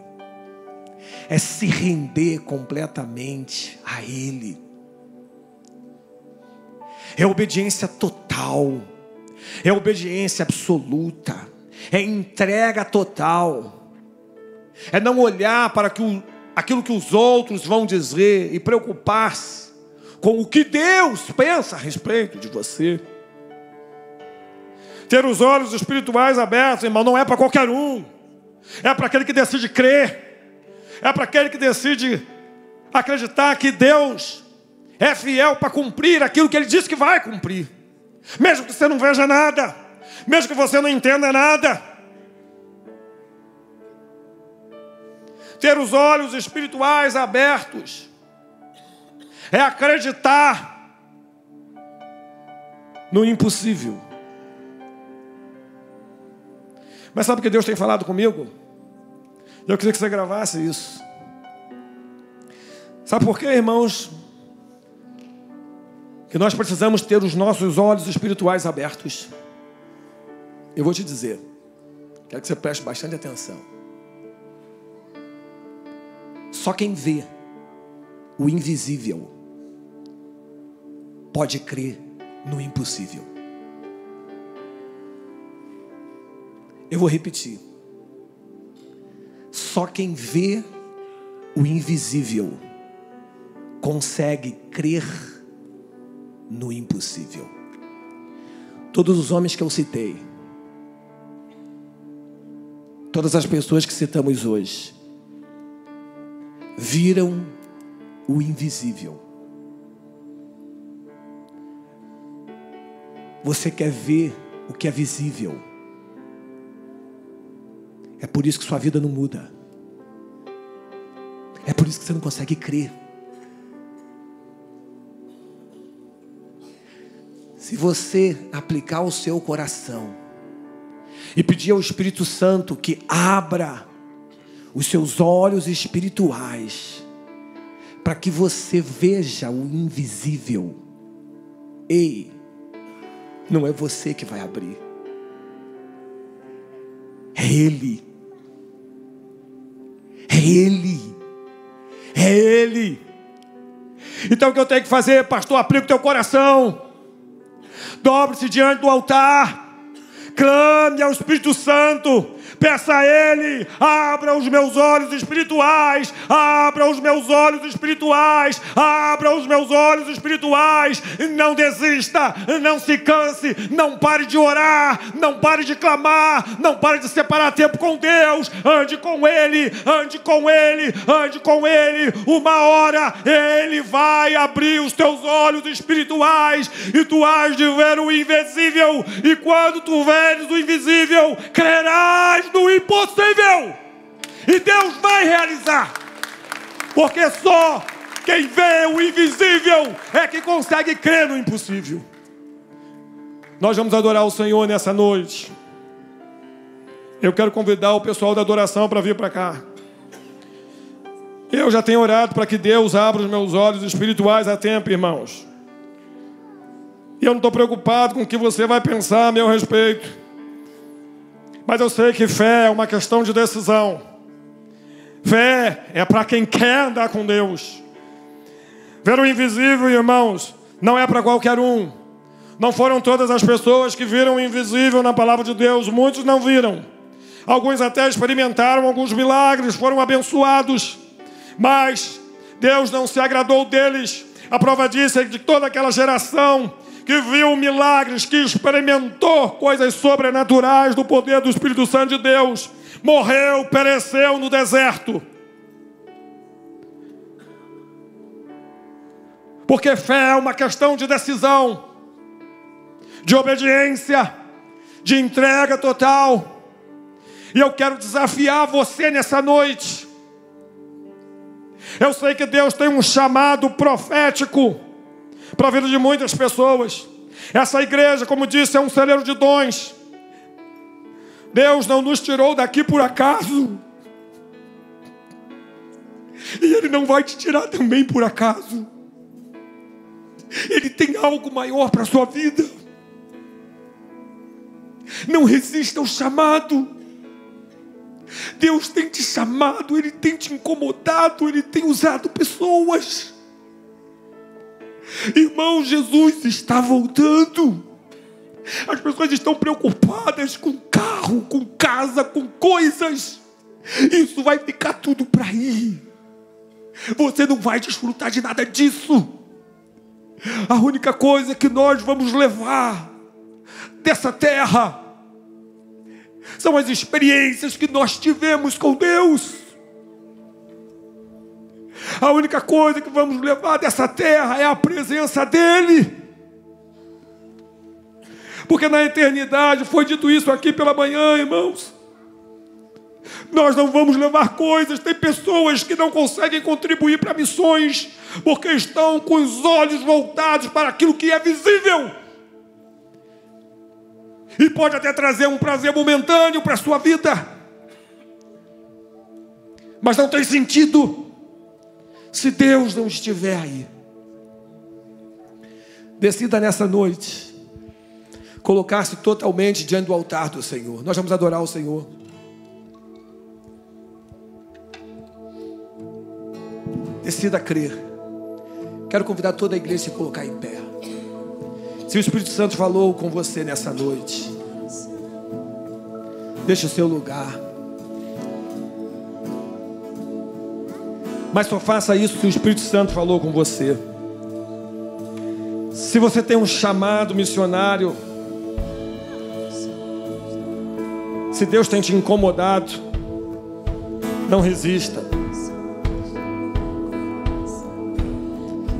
É se render completamente a Ele. É obediência total. É obediência absoluta. É entrega total. É não olhar para aquilo que os outros vão dizer e preocupar-se com o que Deus pensa a respeito de você. Ter os olhos espirituais abertos, irmão, não é para qualquer um. É para aquele que decide crer. É para aquele que decide acreditar que Deus é fiel para cumprir aquilo que Ele disse que vai cumprir. Mesmo que você não veja nada. Mesmo que você não entenda nada. Ter os olhos espirituais abertos é acreditar no impossível. Mas sabe o que Deus tem falado comigo? Eu queria que você gravasse isso. Sabe por quê, irmãos? Que nós precisamos ter os nossos olhos espirituais abertos. Eu vou te dizer. Quero que você preste bastante atenção. Só quem vê o invisível pode crer no impossível. Eu vou repetir. Só quem vê o invisível consegue crer no impossível. Todos os homens que eu citei, todas as pessoas que citamos hoje, viram o invisível. você quer ver o que é visível. É por isso que sua vida não muda. É por isso que você não consegue crer. Se você aplicar o seu coração e pedir ao Espírito Santo que abra os seus olhos espirituais para que você veja o invisível. Ei, não é você que vai abrir. É Ele. É Ele. É Ele. Então o que eu tenho que fazer, pastor? Aplica o teu coração. Dobre-se diante do altar. Clame ao Espírito Santo. Peça a Ele, abra os meus olhos espirituais, abra os meus olhos espirituais, abra os meus olhos espirituais. Não desista, não se canse, não pare de orar, não pare de clamar, não pare de separar tempo com Deus. Ande com Ele, ande com Ele, ande com Ele. Uma hora Ele vai abrir os teus olhos espirituais e tu has de ver o invisível. E quando tu veres o invisível, crerás no impossível, e Deus vai realizar, porque só quem vê o invisível é que consegue crer no impossível. Nós vamos adorar o Senhor nessa noite. Eu quero convidar o pessoal da adoração para vir para cá. Eu já tenho orado para que Deus abra os meus olhos espirituais há tempo, irmãos, e eu não estou preocupado com o que você vai pensar a meu respeito. Mas eu sei que fé é uma questão de decisão. Fé é para quem quer andar com Deus. Ver o invisível, irmãos, não é para qualquer um. Não foram todas as pessoas que viram o invisível na palavra de Deus. Muitos não viram. Alguns até experimentaram alguns milagres, foram abençoados. Mas Deus não se agradou deles. A prova disso é de toda aquela geração que viu milagres, que experimentou coisas sobrenaturais do poder do Espírito Santo de Deus, morreu, pereceu no deserto. Porque fé é uma questão de decisão, de obediência, de entrega total. E eu quero desafiar você nessa noite. Eu sei que Deus tem um chamado profético para a vida de muitas pessoas. Essa igreja, como disse, é um celeiro de dons. Deus não nos tirou daqui por acaso. E Ele não vai te tirar também por acaso. Ele tem algo maior para a sua vida. Não resista ao chamado. Deus tem te chamado, Ele tem te incomodado, Ele tem usado pessoas. Irmão, Jesus está voltando. As pessoas estão preocupadas com carro, com casa, com coisas. Isso vai ficar tudo para aí. Você não vai desfrutar de nada disso. A única coisa que nós vamos levar dessa terra são as experiências que nós tivemos com Deus. A única coisa que vamos levar dessa terra é a presença dEle. Porque na eternidade, foi dito isso aqui pela manhã, irmãos, nós não vamos levar coisas. Tem pessoas que não conseguem contribuir para missões, porque estão com os olhos voltados para aquilo que é visível. E pode até trazer um prazer momentâneo para a sua vida, mas não tem sentido se Deus não estiver aí. Decida nessa noite colocar-se totalmente diante do altar do Senhor. Nós vamos adorar o Senhor. Decida crer. Quero convidar toda a igreja a se colocar em pé. Se o Espírito Santo falou com você nessa noite, deixe o seu lugar. Mas só faça isso se o Espírito Santo falou com você. Se você tem um chamado missionário, se Deus tem te incomodado, não resista.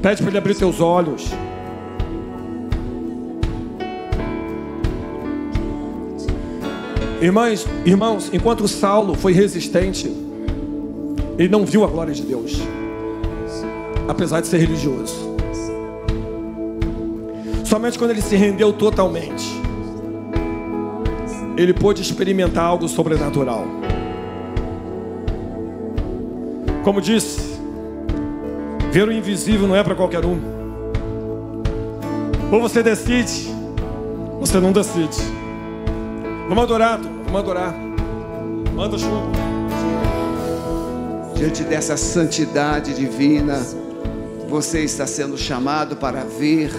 Pede para Ele abrir teus olhos. Irmãos, enquanto Saulo foi resistente, ele não viu a glória de Deus, apesar de ser religioso. Somente quando ele se rendeu totalmente, ele pôde experimentar algo sobrenatural. Como disse, ver o invisível não é para qualquer um. Ou você decide, ou você não decide. Vamos adorar, vamos adorar. Manda chuva. Diante dessa santidade divina, você está sendo chamado para ver.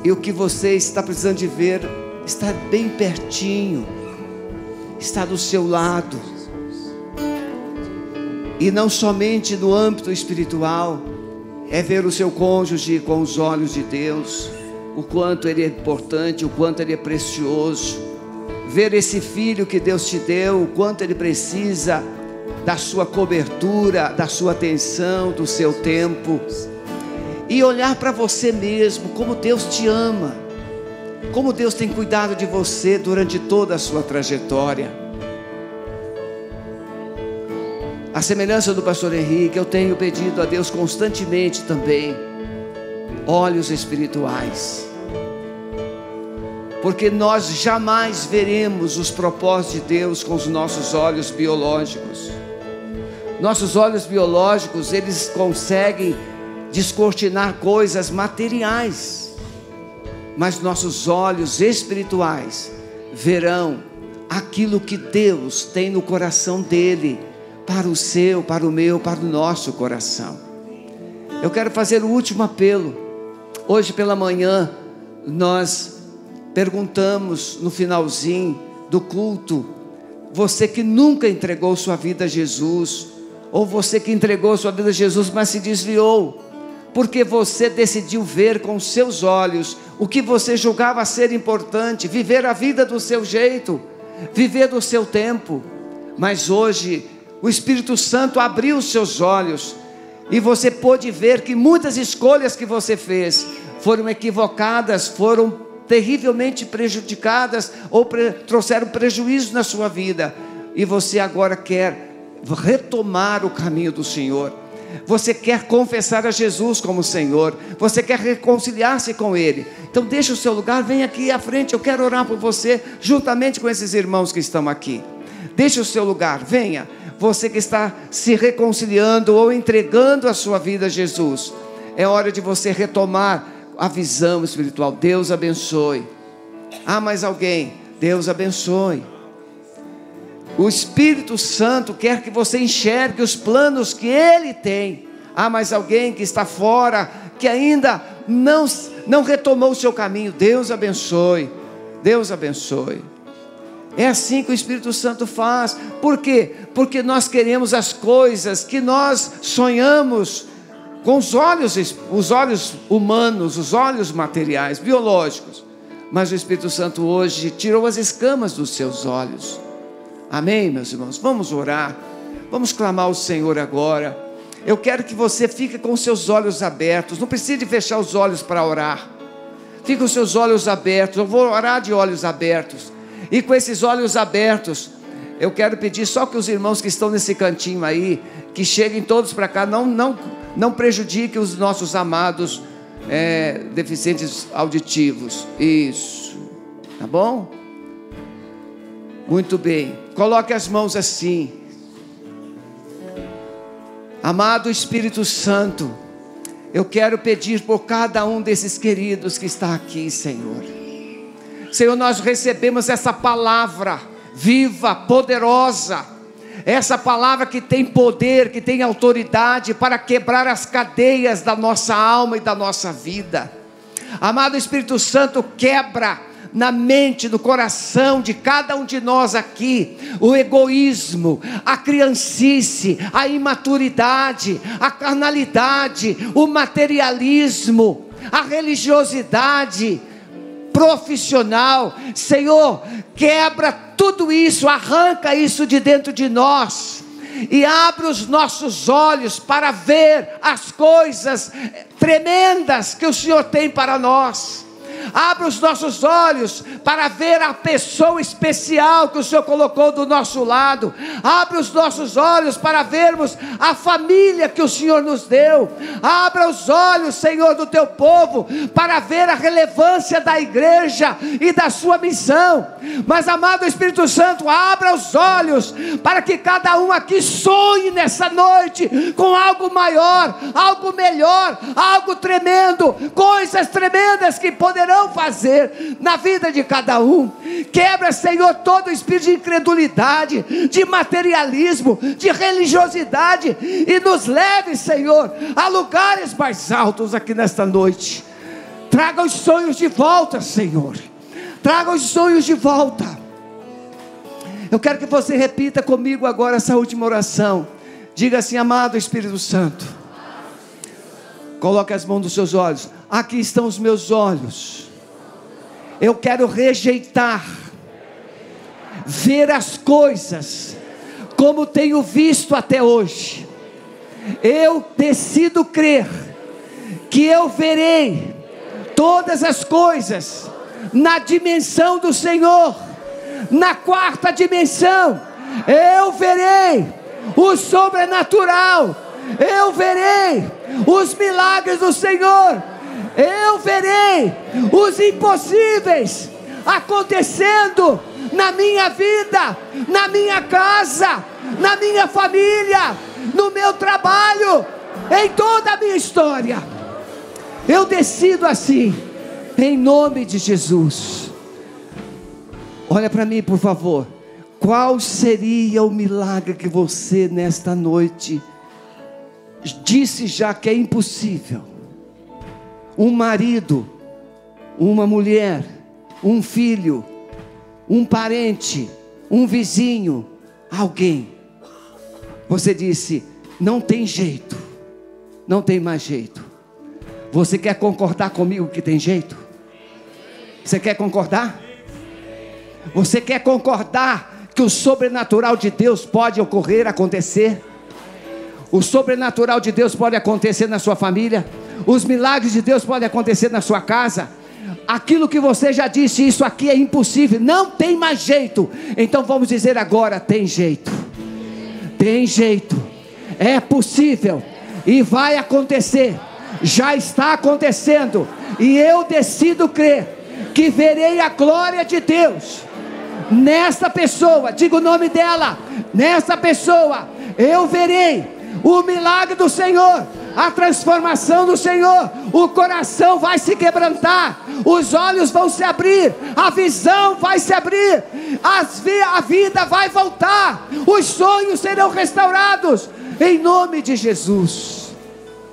E o que você está precisando de ver está bem pertinho, está do seu lado. E não somente no âmbito espiritual, é ver o seu cônjuge com os olhos de Deus, o quanto ele é importante, o quanto ele é precioso. Ver esse filho que Deus te deu, o quanto ele precisa da sua cobertura, da sua atenção, do seu tempo. E olhar para você mesmo, como Deus te ama, como Deus tem cuidado de você durante toda a sua trajetória. A semelhança do pastor Henrique, eu tenho pedido a Deus constantemente também olhos espirituais, porque nós jamais veremos os propósitos de Deus com os nossos olhos biológicos. Nossos olhos biológicos, eles conseguem descortinar coisas materiais, mas nossos olhos espirituais verão aquilo que Deus tem no coração dele, para o seu, para o meu, para o nosso coração. Eu quero fazer o último apelo. Hoje pela manhã nós perguntamos no finalzinho do culto: você que nunca entregou sua vida a Jesus, ou você que entregou sua vida a Jesus, mas se desviou, porque você decidiu ver com seus olhos o que você julgava ser importante, viver a vida do seu jeito, viver do seu tempo. Mas hoje o Espírito Santo abriu os seus olhos e você pôde ver que muitas escolhas que você fez foram equivocadas, foram terrivelmente prejudicadas ou trouxeram prejuízo na sua vida, e você agora quer retomar o caminho do Senhor. Você quer confessar a Jesus como Senhor, você quer reconciliar-se com Ele. Então deixa o seu lugar, vem aqui à frente, eu quero orar por você, juntamente com esses irmãos que estão aqui. Deixa o seu lugar, venha. Você que está se reconciliando ou entregando a sua vida a Jesus, é hora de você retomar a visão espiritual. Deus abençoe. Ah, mais alguém? Deus abençoe. O Espírito Santo quer que você enxergue os planos que Ele tem. Ah, mais alguém que está fora, que ainda não retomou o seu caminho. Deus abençoe. Deus abençoe. É assim que o Espírito Santo faz. Por quê? Porque nós queremos as coisas que nós sonhamos com os olhos humanos, os olhos materiais, biológicos. Mas o Espírito Santo hoje tirou as escamas dos seus olhos. Amém, meus irmãos? Vamos orar, vamos clamar ao Senhor agora. Eu quero que você fique com os seus olhos abertos. Não precisa fechar os olhos para orar. Fique com os seus olhos abertos. Eu vou orar de olhos abertos. E com esses olhos abertos, eu quero pedir só que os irmãos que estão nesse cantinho aí, que cheguem todos para cá, não prejudiquem os nossos amados deficientes auditivos. Isso, tá bom? Muito bem, coloque as mãos assim. Amado Espírito Santo, eu quero pedir por cada um desses queridos que está aqui, Senhor. Senhor, nós recebemos essa palavra viva, poderosa, essa palavra que tem poder, que tem autoridade para quebrar as cadeias da nossa alma e da nossa vida. Amado Espírito Santo, quebra na mente, no coração de cada um de nós aqui o egoísmo, a criancice, a imaturidade, a carnalidade, o materialismo, a religiosidade profissional. Senhor, quebra tudo isso, arranca isso de dentro de nós e abre os nossos olhos para ver as coisas tremendas que o Senhor tem para nós. Abra os nossos olhos para ver a pessoa especial que o Senhor colocou do nosso lado. Abra os nossos olhos para vermos a família que o Senhor nos deu. Abra os olhos, Senhor, do teu povo para ver a relevância da igreja e da sua missão. Mas, amado Espírito Santo, abra os olhos para que cada um aqui sonhe nessa noite com algo maior, algo melhor, algo tremendo, coisas tremendas que poderão fazer na vida de cada um. Quebra, Senhor, todo o espírito de incredulidade, de materialismo, de religiosidade, e nos leve, Senhor, a lugares mais altos aqui nesta noite. Traga os sonhos de volta, Senhor. Traga os sonhos de volta. Eu quero que você repita comigo agora essa última oração. Diga assim: amado Espírito Santo, coloque as mãos nos seus olhos. Aqui estão os meus olhos. Eu quero rejeitar ver as coisas como tenho visto até hoje. Eu decido crer que eu verei todas as coisas na dimensão do Senhor, na quarta dimensão. Eu verei o sobrenatural, eu verei os milagres do Senhor, eu verei os impossíveis acontecendo na minha vida, na minha casa, na minha família, no meu trabalho, em toda a minha história. Eu decido assim, em nome de Jesus. Olha para mim, por favor. Qual seria o milagre que você nesta noite disse já que é impossível? Um marido, uma mulher, um filho, um parente, um vizinho, alguém. Você disse: não tem jeito, não tem mais jeito. Você quer concordar comigo que tem jeito? Você quer concordar? Você quer concordar que o sobrenatural de Deus pode ocorrer, acontecer? O sobrenatural de Deus pode acontecer na sua família. Os milagres de Deus podem acontecer na sua casa. Aquilo que você já disse, isso aqui é impossível, não tem mais jeito. Então vamos dizer agora: tem jeito. Tem jeito. É possível. E vai acontecer. Já está acontecendo. E eu decido crer que verei a glória de Deus nesta pessoa. Diga o nome dela. Nesta pessoa eu verei o milagre do Senhor, a transformação do Senhor. O coração vai se quebrantar, os olhos vão se abrir, a visão vai se abrir, a vida vai voltar, os sonhos serão restaurados, em nome de Jesus.